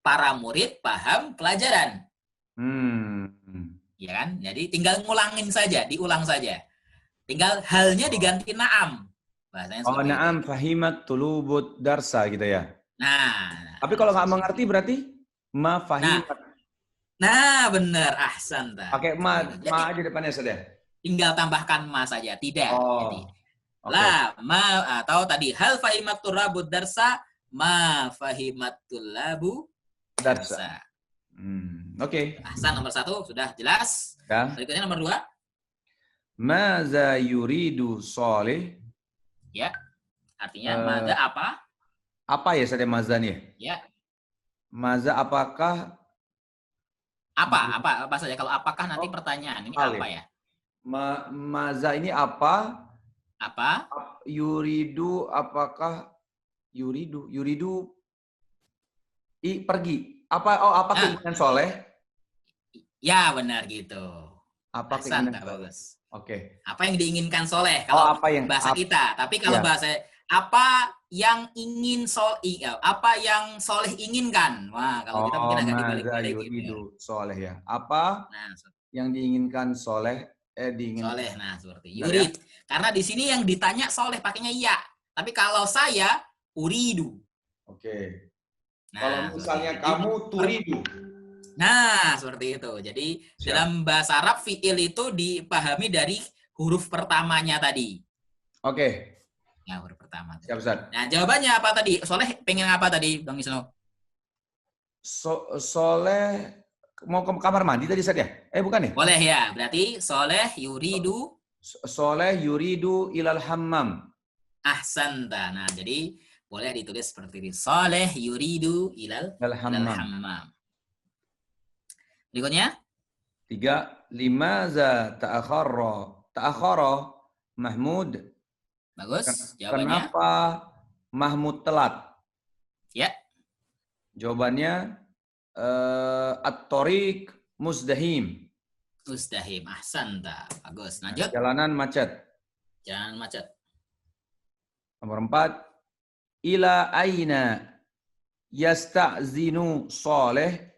para murid paham pelajaran. Ya kan? Jadi tinggal ngulangin saja, diulang saja. Tinggal halnya diganti na'am. Bahasanya na'am fahimat tulubud darsa gitu ya. Nah. Tapi kalau nggak mengerti berarti ma fahimat. Nah, benar. Ahsan. Pakai ma aja depannya saja. Tinggal tambahkan ma saja, tidak. Jadi, okay. Ma atau tadi hal fahimat tulabud darsa, ma fahimat tulabu darsa. Oke. Ahsan, nomor 1 sudah jelas. Ya. Berikutnya nomor 2. Maza yuridu Saleh. Ya. Artinya maza apa? Apa ya saja maza nih? Ya. Maza apakah? Apa saja? Kalau apakah nanti pertanyaan ini apa ya? Maza ini apa? Apa? Yuridu apakah? Yuridu pergi. Apa keinginan Soleh? Ya, benar gitu. Apa keinginan bagus. Oke. Apa yang diinginkan Soleh kalau bahasa kita. Tapi kalau bahasa apa yang ingin apa yang Soleh inginkan. Wah, kalau kita mungkin agak dibalik-balik gitu. Soleh ya. Apa yang diinginkan Soleh Soleh. Nah, seperti yurid. Ya? Karena di sini yang ditanya soleh pakainya ya. Tapi kalau saya uridu. Oke. Nah, kalau misalnya kamu turidu. Nah, seperti itu. Jadi dalam bahasa Arab fi'il itu dipahami dari huruf pertamanya tadi. Oke. Ya, huruf pertama. Siap, Ustaz. Nah, jawabannya apa tadi? Soleh pengen apa tadi, Bang Isno? Soleh mau ke kamar mandi tadi, Ustaz ya? Bukan ya? Boleh ya. Berarti soleh yuridu. Soleh yuridu ilal hammam. Ahsanta. Nah, jadi boleh ditulis seperti ini. Soleh yuridu ilal hammam. Berikutnya. 3. Limaza ta'akhara Mahmud. Bagus. Jawabannya. Kenapa Mahmud telat? Ya. Jawabannya at-tariq muzdahim. Muzdahim. Ahsanta. Bagus. Lanjut. Jalanan macet. Jalanan macet. Nomor 4. Ila aina yasta'zinu Saleh.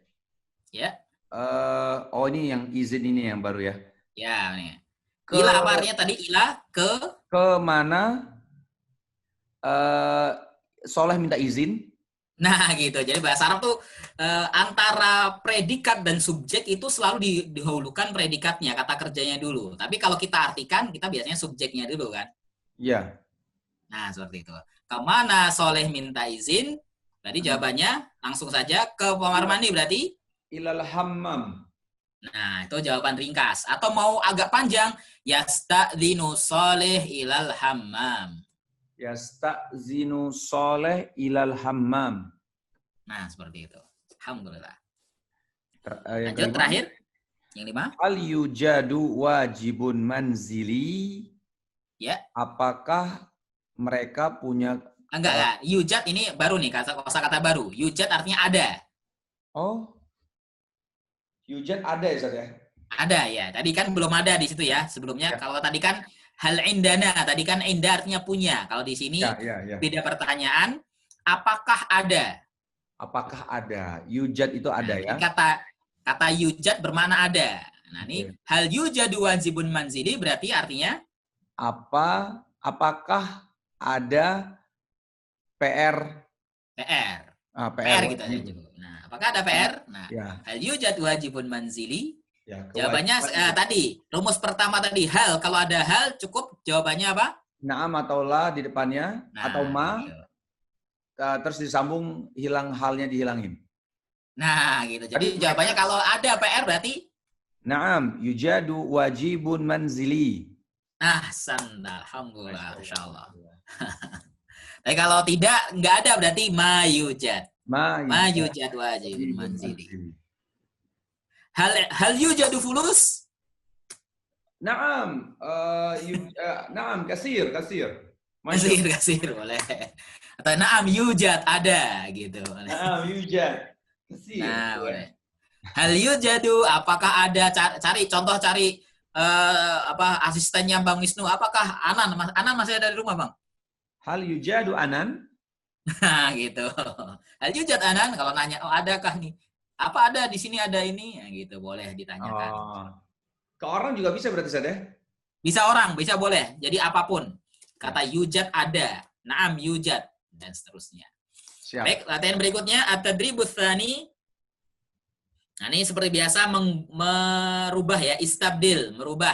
Ya. Ini yang izin ini yang baru ya. Ya, ini. Ila apa artinya tadi? Ila ke mana Soleh minta izin. Nah, gitu. Jadi bahasa Arab tuh antara predikat dan subjek itu selalu didahulukan predikatnya, kata kerjanya dulu. Tapi kalau kita artikan, kita biasanya subjeknya dulu kan? Iya. Nah, seperti itu. Kemana Soleh minta izin? Berarti jawabannya langsung saja ke kamar mandi berarti? Ilal hammam. Nah, itu jawaban ringkas. Atau mau agak panjang, yasta'dzinu Soleh ilal hammam. Yasta'zinu Saleh ilal hammam. Nah, seperti itu. Alhamdulillah. Lanjut terakhir. Yang 5. Hal yujadu wajibun manzili. Ya. Apakah mereka punya... Enggak. Yujad ini baru nih, kata baru. Yujad artinya ada. Oh. Yujad ada ya, Ustaz ya? Ada ya. Tadi kan belum ada di situ ya. Sebelumnya kalau tadi kan hal indana, tadi kan inda artinya punya. Kalau di sini beda pertanyaan, apakah ada? Apakah ada? Yujad itu ada ya? Kata yujad bermakna ada. Nah, ini hal yujadu wajibun manzili berarti artinya apakah ada PR? PR gitu aja. Nah, apakah ada PR? Nah, hal yujad wajibun manzili. Ya, jawabannya tadi, rumus pertama tadi, hal. Kalau ada hal, cukup jawabannya apa? Naam atau la di depannya, atau ma. Gitu. Terus disambung, halnya dihilangin. Nah, gitu. Jadi jawabannya kalau ada PR berarti? Naam, yujadu wajibun manzili. Alhamdulillah, insyaallah. Tapi kalau tidak, nggak ada berarti ma yujad. Ma yujad wajibun manzili. Hal yujadu fulus? Naam, naam kasir. Kasir boleh. Atau naam yujad ada gitu. Naam yujad. Kasir. Nah, boleh. Hal yujadu apakah ada cari asistennya Bang Wisnu, apakah Anan masih ada di rumah, Bang? Hal yujadu Anan? Nah, gitu. Hal yujad Anan kalau nanya, adakah nih? Apa ada di sini ada ini? Ya, gitu, boleh ditanyakan. Ke orang juga bisa berarti Ustaz ya? Bisa orang, bisa boleh. Jadi apapun. Kata yujad ada, naam yujad dan seterusnya. Siap. Baik, latihan berikutnya at-tadribus tsani. Nah, ini seperti biasa merubah ya, istabdil, merubah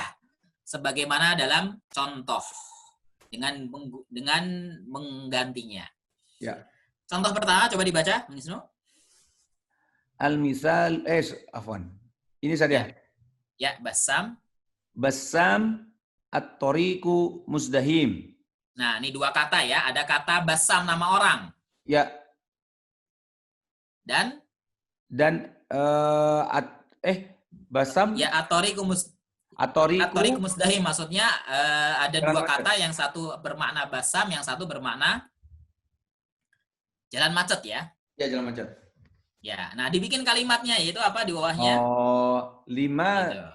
sebagaimana dalam contoh dengan menggantinya. Ya. Contoh pertama coba dibaca, Bang Isnu. Al-misal afwan. Ini saja. Ya, Bassam at-tariqu muzdahim. Nah, ini dua kata ya. Ada kata Bassam nama orang. Ya. Dan Bassam. Ya, at-tariqu muzdahim maksudnya ada dua kata, yang satu bermakna Bassam, yang satu bermakna jalan macet ya. Ya, jalan macet. Ya, nah dibikin kalimatnya yaitu apa di bawahnya?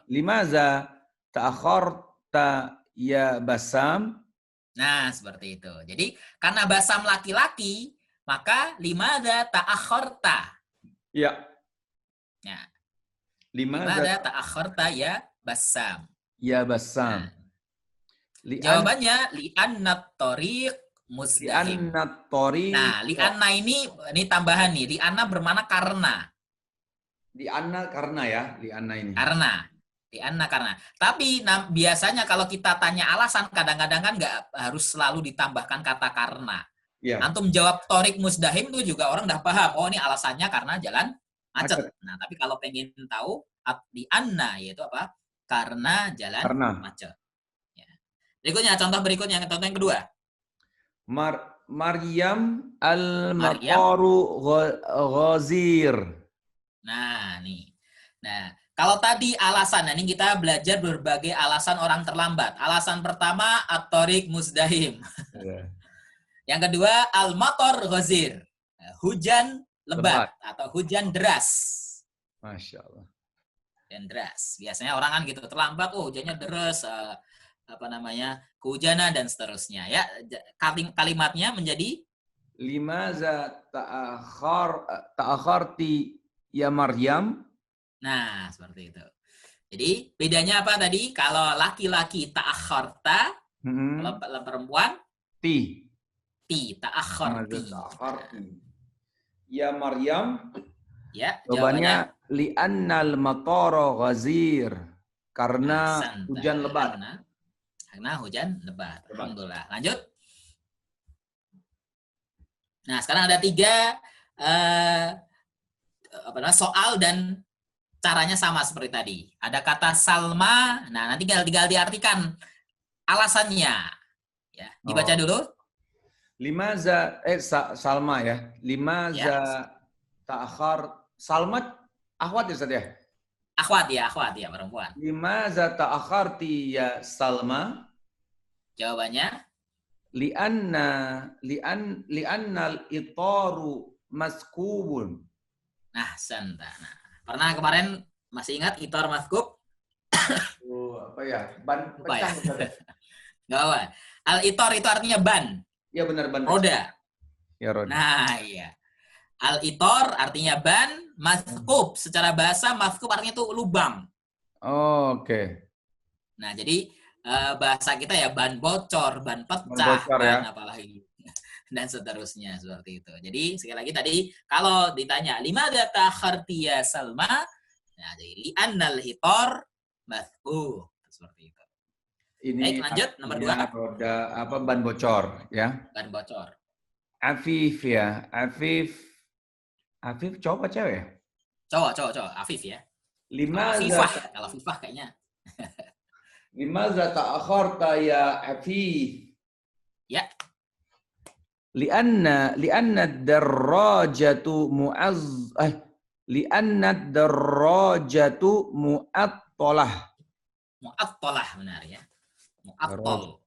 Limaza ta'akharta ya Bassam. Nah, seperti itu. Jadi karena Bassam laki-laki, maka limaza ta'akharta. Ya. Nah, limaza ta'akharta ya Bassam. Ya Bassam. Nah, jawabannya li'anna tariq muzdahim. Li'anna tariq. Nah, li'anna ini tambahan nih. Li'anna bermakna karena. Li'anna karena ya, li'anna ini. Karena. Tapi biasanya kalau kita tanya alasan, kadang-kadang kan nggak harus selalu ditambahkan kata karena. Ya. Antum jawab torik musdahim itu juga orang udah paham. Oh, ini alasannya karena jalan macet. Nah, tapi kalau pengen tahu di anna yaitu apa? Karena jalan macet. Ya. Contoh berikutnya, contoh yang kedua. Maryam al-maqaru ghazir. Nah, nih. Nah, kalau tadi alasan, ini kita belajar berbagai alasan orang terlambat. Alasan pertama, at-tariq muzdahim. Yeah. Yang kedua, al-matar ghazir. Hujan lebat atau hujan deras. Masya Allah. Dan deras. Biasanya orang kan gitu, terlambat, hujannya deras, kehujanan dan seterusnya. Ya, kalimatnya menjadi Limaza ta'akharti ya Maryam. Nah, seperti itu. Jadi, bedanya apa tadi? Kalau laki-laki ta'akharta, kalau perempuan ta'akharti. Ya Maryam. Ya, jawabannya li'annal matara ghazir. Karena hujan lebat. Karena hujan lebat. Alhamdulillah. Lanjut. Nah, sekarang ada 3 soal dan caranya sama seperti tadi. Ada kata Salma. Nah, nanti tinggal diartikan alasannya. Ya, dibaca dulu. Limaza Salma ya. Limaza ta'akhar Salma akhwat ya Ustaz ya? Akhwat ya perempuan. Limaza ta'akharti ya Salma? Jawabannya li'anna al-itaru maskubun. Nah, pernah kemarin masih ingat itar maskub? Apa ya? Ban pecah. Enggak apa. Al-itar itu artinya ban. Ya benar, ban. Roda. Ya, roda. Nah, iya. Al-itar artinya ban, maskub secara bahasa maskub artinya itu lubang. Oh, oke. Nah, jadi bahasa kita ya ban bocor, ban pecah, ban apalagi dan seterusnya seperti itu. Jadi sekali lagi tadi kalau ditanya limadza ta'akharti ya Salma, nah jadi li'annal hitar maskub seperti itu. Ini baik, lanjut nomor 2. Roda ban bocor ya. Ban bocor. Afif ya. Afif cowok apa cewek? Cowok. Afif ya. Kalau Fifah kayaknya. Limaza ta'akharta ya Afif? Ya. Lianna ad-darrajatu mu'attalah. Mu'attalah benar ya. Mu'attal.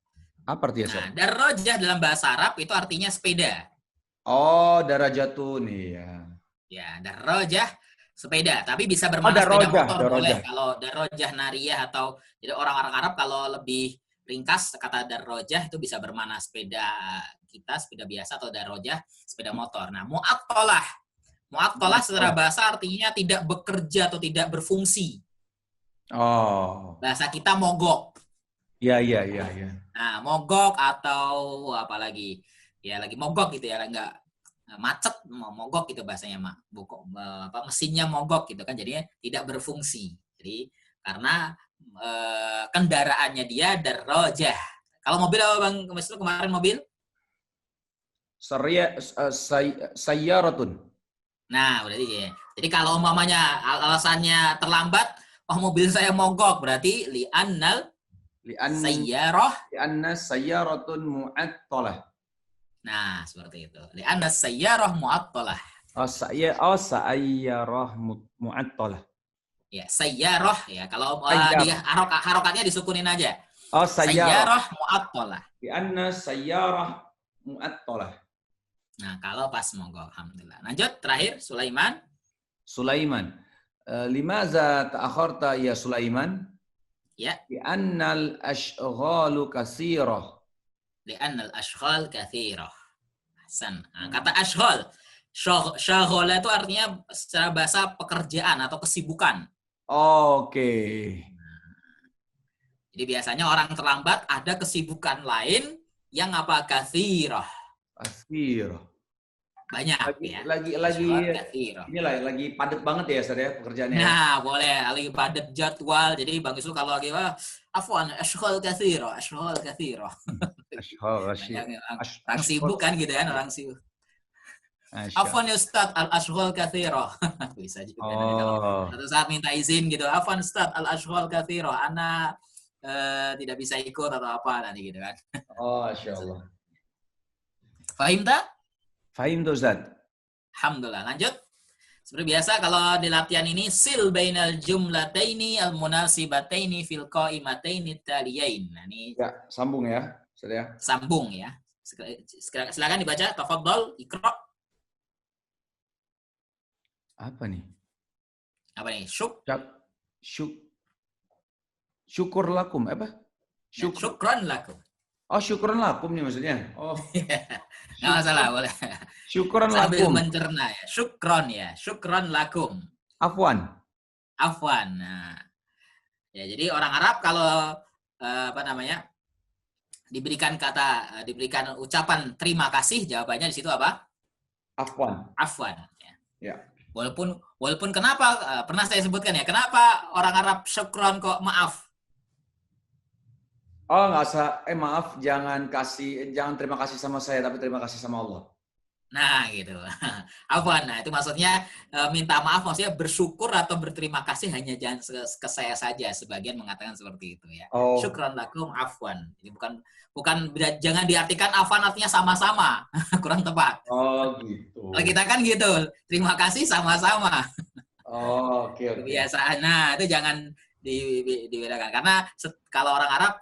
Apa artinya, Sob? Nah, darrajah dalam bahasa Arab itu artinya sepeda. Oh, darajatun ya. Ya, darrajah sepeda, tapi bisa bermakna sepeda motor boleh. Kalau darrajah nariyah atau jadi orang-orang Arab kalau lebih ringkas kata darrajah itu bisa bermakna sepeda kita, sepeda biasa atau darrajah sepeda motor. Nah, mu'attalah secara bahasa artinya tidak bekerja atau tidak berfungsi. Oh. Bahasa kita mogok. Iya. Nah, mogok atau apa lagi? Ya lagi mogok gitu ya, enggak macet, mogok gitu bahasanya, mesinnya mogok gitu kan, jadinya tidak berfungsi. Jadi karena kendaraannya dia darrajah. Kalau mobil apa Bang Meslu kemarin mobil? Sayyaratun. Nah, berarti ya. Jadi kalau umpamanya alasannya terlambat, mobil saya mogok, berarti li'anna sayyaratun mu'attalah. Nah, seperti itu. Li'anna sayyarah mu'attalah. Sayyarah mu'attalah. Ya, sayyarah ya. Kalau di harokatnya disukunin aja. Sayyarah mu'attalah. Li'anna sayyarah mu'attalah. Nah, kalau pas mogok, alhamdulillah. Lanjut, terakhir, Sulaiman. Limaza ta'akharta ya Sulaiman? Ya. Li'annal ashghalu katsirah. Li'annal ashghal katsirah. Hasan. Nah, kata ashghal, syaghala itu artinya secara bahasa pekerjaan atau kesibukan. Oke. Jadi biasanya orang terlambat ada kesibukan lain yang apa? Katsirah. Katsirah. Banyak lagi, ya. Lagi Katsirah. inilah lagi padat banget ya Ustaz ya pekerjaannya. Nah, boleh lagi padat jadwal. Jadi Bang Isnu kalau lagi afwan, ashghal katsirah. Orang sibuk kan gitu kan, orang sibuk. Afwan ya Ustaz, al-ashghal katsirah. Bisa juga nanti kalau satu saat minta izin gitu. Afwan Ustaz, al-ashghal katsirah. Ana tidak bisa ikut atau apa nanti gitu kan. Oh, insyaallah. Fahim tak? Fahim tuh Ustaz. Alhamdulillah. Lanjut. Seperti biasa kalau di latihan ini sil bainal jumlataini al-munasibataini fil qa'imataini taliyain. Nah, ini ya, sambung ya, Ustaz ya. Sambung ya. Silakan dibaca, tafadhol, iqra. Apa nih? Apa nih? Syukur lakum apa? Syukran lakum. Oh, syukran lakum nih maksudnya. Oh. Nggak masalah, boleh. Syukran sambil lakum. mencerna ya. Syukran lakum. Afwan. Nah. Ya, jadi orang Arab kalau diberikan ucapan terima kasih, jawabannya di situ apa? Afwan. Ya. Walaupun kenapa pernah saya sebutkan ya, kenapa orang Arab syukron kok maaf? Oh, nggak usah. Maaf, jangan terima kasih sama saya, tapi terima kasih sama Allah. Nah, gitu. Afwan. Nah, itu maksudnya minta maaf, maksudnya bersyukur atau berterima kasih hanya jangan ke saya saja. Sebagian mengatakan seperti itu ya. Oh. Syukran lakum afwan. Jadi bukan jangan diartikan afwan artinya sama-sama. Kurang tepat. Oh, gitu. Kalau kita kan gitu. Terima kasih sama-sama. Oh, oke. Kebiasaan. Nah, itu jangan dibedakan karena kalau orang Arab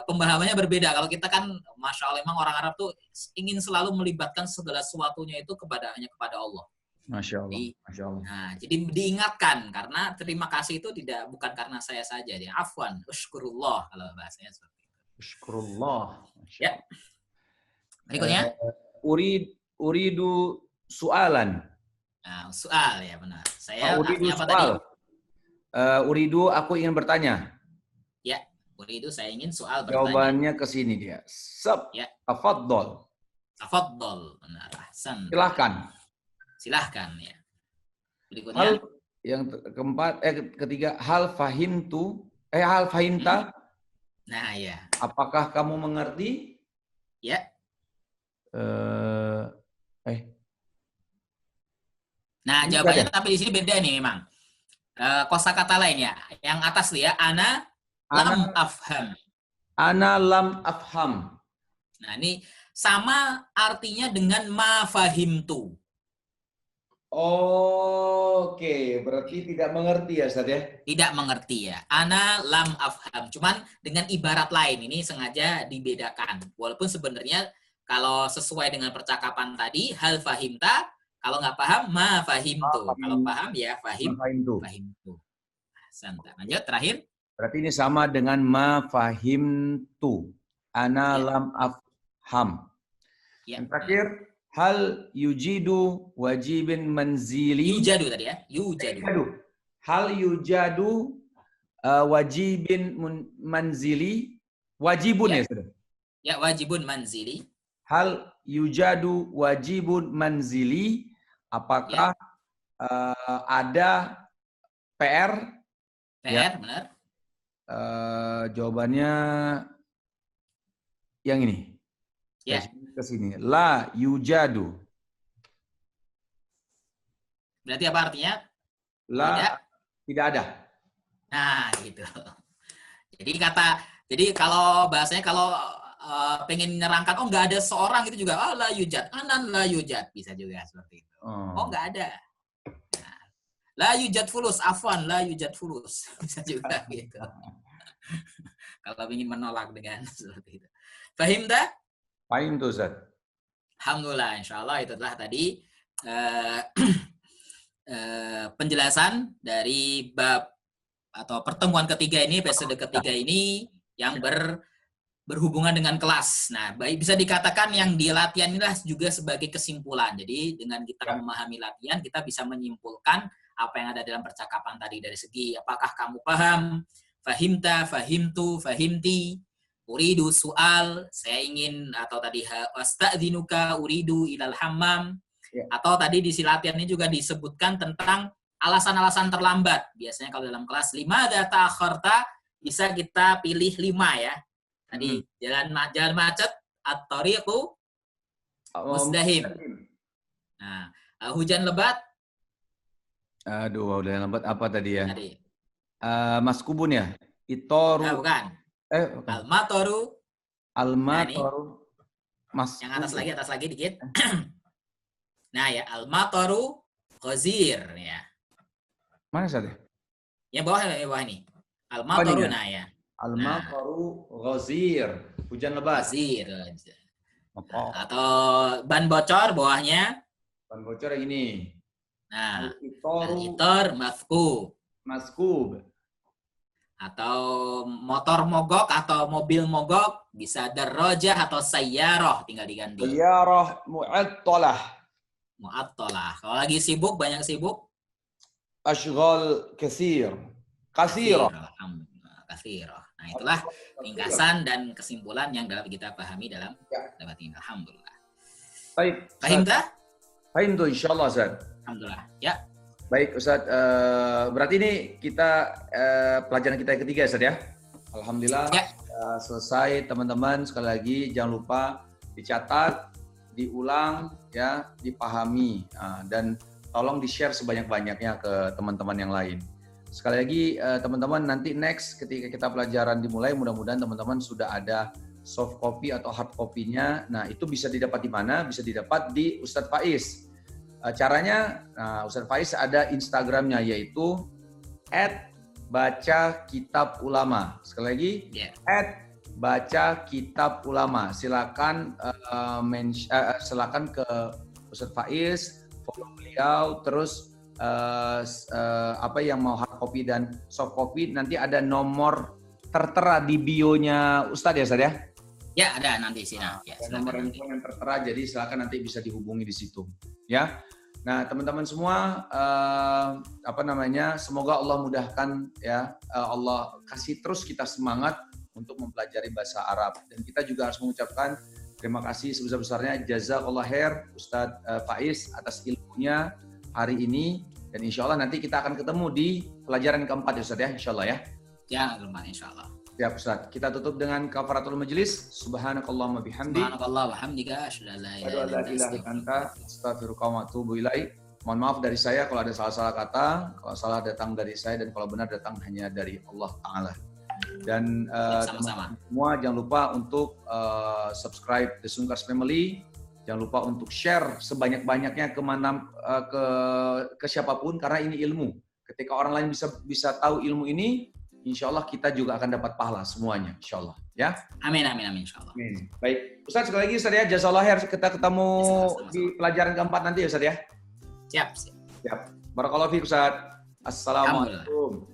pemahamannya berbeda. Kalau kita kan masya Allah memang orang Arab tuh ingin selalu melibatkan segala sesuatunya itu hanya kepada Allah. Masya Allah. Nah, jadi diingatkan karena terima kasih itu bukan karena saya saja. Dia afwan, ushkurullah kalau bahasanya seperti itu. Ushkurullah. Ya. Berikutnya. Uridu soalan. Nah, soal ya benar. Saya uridu apa soal. tadi? Uridu aku ingin bertanya. Ya, uridu saya ingin soal bertanya. Jawabannya ke sini dia. Ya. Tafaddal. Benar. Ahsan. Silahkan ya. Berikutnya. Yang keempat, ketiga, hal fahimta. Nah, ya. Apakah kamu mengerti? Ya. Nah, jawabannya tapi di sini beda nih memang. Kosakata lain ya. Yang atas tuh ya, ana lam afham. Ana lam afham. Nah, ini sama artinya dengan ma fahimtu. Oke, berarti tidak mengerti ya, Ustaz ya? Tidak mengerti ya. Ana lam afham. Cuman dengan ibarat lain. Ini sengaja dibedakan. Walaupun sebenarnya kalau sesuai dengan percakapan tadi, hal fahimta, kalau nggak paham, ma fahimtu. Kalau paham ya fahimtu. Santai. Lanjut, terakhir. Berarti ini sama dengan ma fahimtu. Ana lam afham. Ya. Yang terakhir, hal yujidu wajibin manzili. Yujadu tadi ya. Yujadu. Hal yujadu wajibin manzili. Wajibun ya, sudah. Ya, wajibun manzili. Hal yujadu wajibun manzili. Apakah ada PR? PR, benar. Jawabannya yang ini. Ya. Ke sini. La yujadu. Berarti apa artinya? Tidak ada. Nah, gitu. Jadi kalau bahasanya kalau pengen menerangkan nggak ada seorang itu juga la yujad, anan la yujad, bisa juga seperti itu. Nggak ada. Nah, la yujad fulus, afwan la yujad fulus, bisa juga gitu. Kalau ingin menolak dengan seperti itu. Fahim dah? Fahim tuh, Ustaz. Alhamdulillah, insyaallah itu adalah tadi penjelasan dari bab atau pertemuan ketiga ini, episode ketiga ini yang berhubungan dengan kelas. Nah, bisa dikatakan yang di latihan inilah juga sebagai kesimpulan. Jadi dengan kita memahami latihan, kita bisa menyimpulkan apa yang ada dalam percakapan tadi dari segi apakah kamu paham, fahimta, fahimtu, fahimti, uridu su'al, saya ingin, atau tadi wasta'dzinuka uridu ilal hammam. Atau tadi di latihan ini juga disebutkan tentang alasan-alasan terlambat. Biasanya kalau dalam kelas 5 data akhirta bisa kita pilih 5 ya. Tadi jalan macet, at-tariqu musdahim. Nah, hujan lebat. Aduh, hujan lebat apa tadi ya? Tadi. Mas Kubun ya? Itoru. Nah, bukan. Al-matoru. Al-matoru. Mas. Yang atas lagi dikit. Nah ya, al-matoru ghazir ya. Mana saja? Yang bawah ini. Al-matoru nah ya. Al-matoru ghazir. Hujan lebat. Ghazir. Atau ban bocor bawahnya. Ban bocor yang ini. Nah, al-itor maskub. Atau motor mogok atau mobil mogok bisa darajah atau sayyarah, tinggal diganti. Sayyarah mu'attalah. Kalau lagi sibuk, banyak sibuk. Ashghal katsir. Katsirah. Nah, itulah ringkasan dan kesimpulan yang dapat kita pahami dalam debat ini. Alhamdulillah. Baik. Fahim tuh insyaallah Ustaz. Alhamdulillah. Ya. Baik Ustaz, berarti ini kita pelajaran kita yang ketiga Ustaz ya. Alhamdulillah. Ya. Selesai teman-teman, sekali lagi jangan lupa dicatat, diulang ya, dipahami dan tolong di-share sebanyak-banyaknya ke teman-teman yang lain. Sekali lagi teman-teman, nanti next ketika kita pelajaran dimulai, mudah-mudahan teman-teman sudah ada soft copy atau hard copy-nya. Nah, itu bisa didapat di mana? Bisa didapat di Ustadz Faiz. Caranya, Ustadz Faiz ada Instagramnya yaitu @bacakitabulama. Sekali lagi, @baca kitab ulama. Silakan silakan ke Ustadz Faiz, follow beliau, terus apa yang mau hard copy dan soft copy nanti ada nomor tertera di bio-nya Ustadz ya Ustadz ya? Ya ada nanti sih. Nomor handphone yang tertera, jadi silakan nanti bisa dihubungi di situ ya. Nah teman-teman semua semoga Allah mudahkan ya, Allah kasih terus kita semangat untuk mempelajari bahasa Arab, dan kita juga harus mengucapkan terima kasih sebesar-besarnya jazakallah khair Ustadz Faiz atas ilmunya hari ini, dan insya Allah nanti kita akan ketemu di pelajaran keempat ya Ustadz ya, insya Allah ya. Ya keempat insya Allah. Ya Ustadz, kita tutup dengan kafaratul majlis. Subhanakallahumma bihamdik. Subhanakallah wa hamdika asyhadu an la ilaha illa anta astaghfiruka wa atubu ilaik. Mohon maaf dari saya kalau ada salah-salah kata, kalau salah datang dari saya dan kalau benar datang hanya dari Allah Ta'ala. Dan sama-sama semua jangan lupa untuk subscribe The Sungkars Family. Jangan lupa untuk share sebanyak-banyaknya ke siapapun, karena ini ilmu. Ketika orang lain bisa tahu ilmu ini, insya Allah kita juga akan dapat pahala semuanya, insya Allah. Ya. Amin insya Allah. Amin. Baik, Ustaz sekali lagi Ustaz ya, jazakallah khair. Kita ketemu di pelajaran keempat nanti ya Ustaz ya. Siap. Barakallahu fiik Ustaz. Assalamualaikum.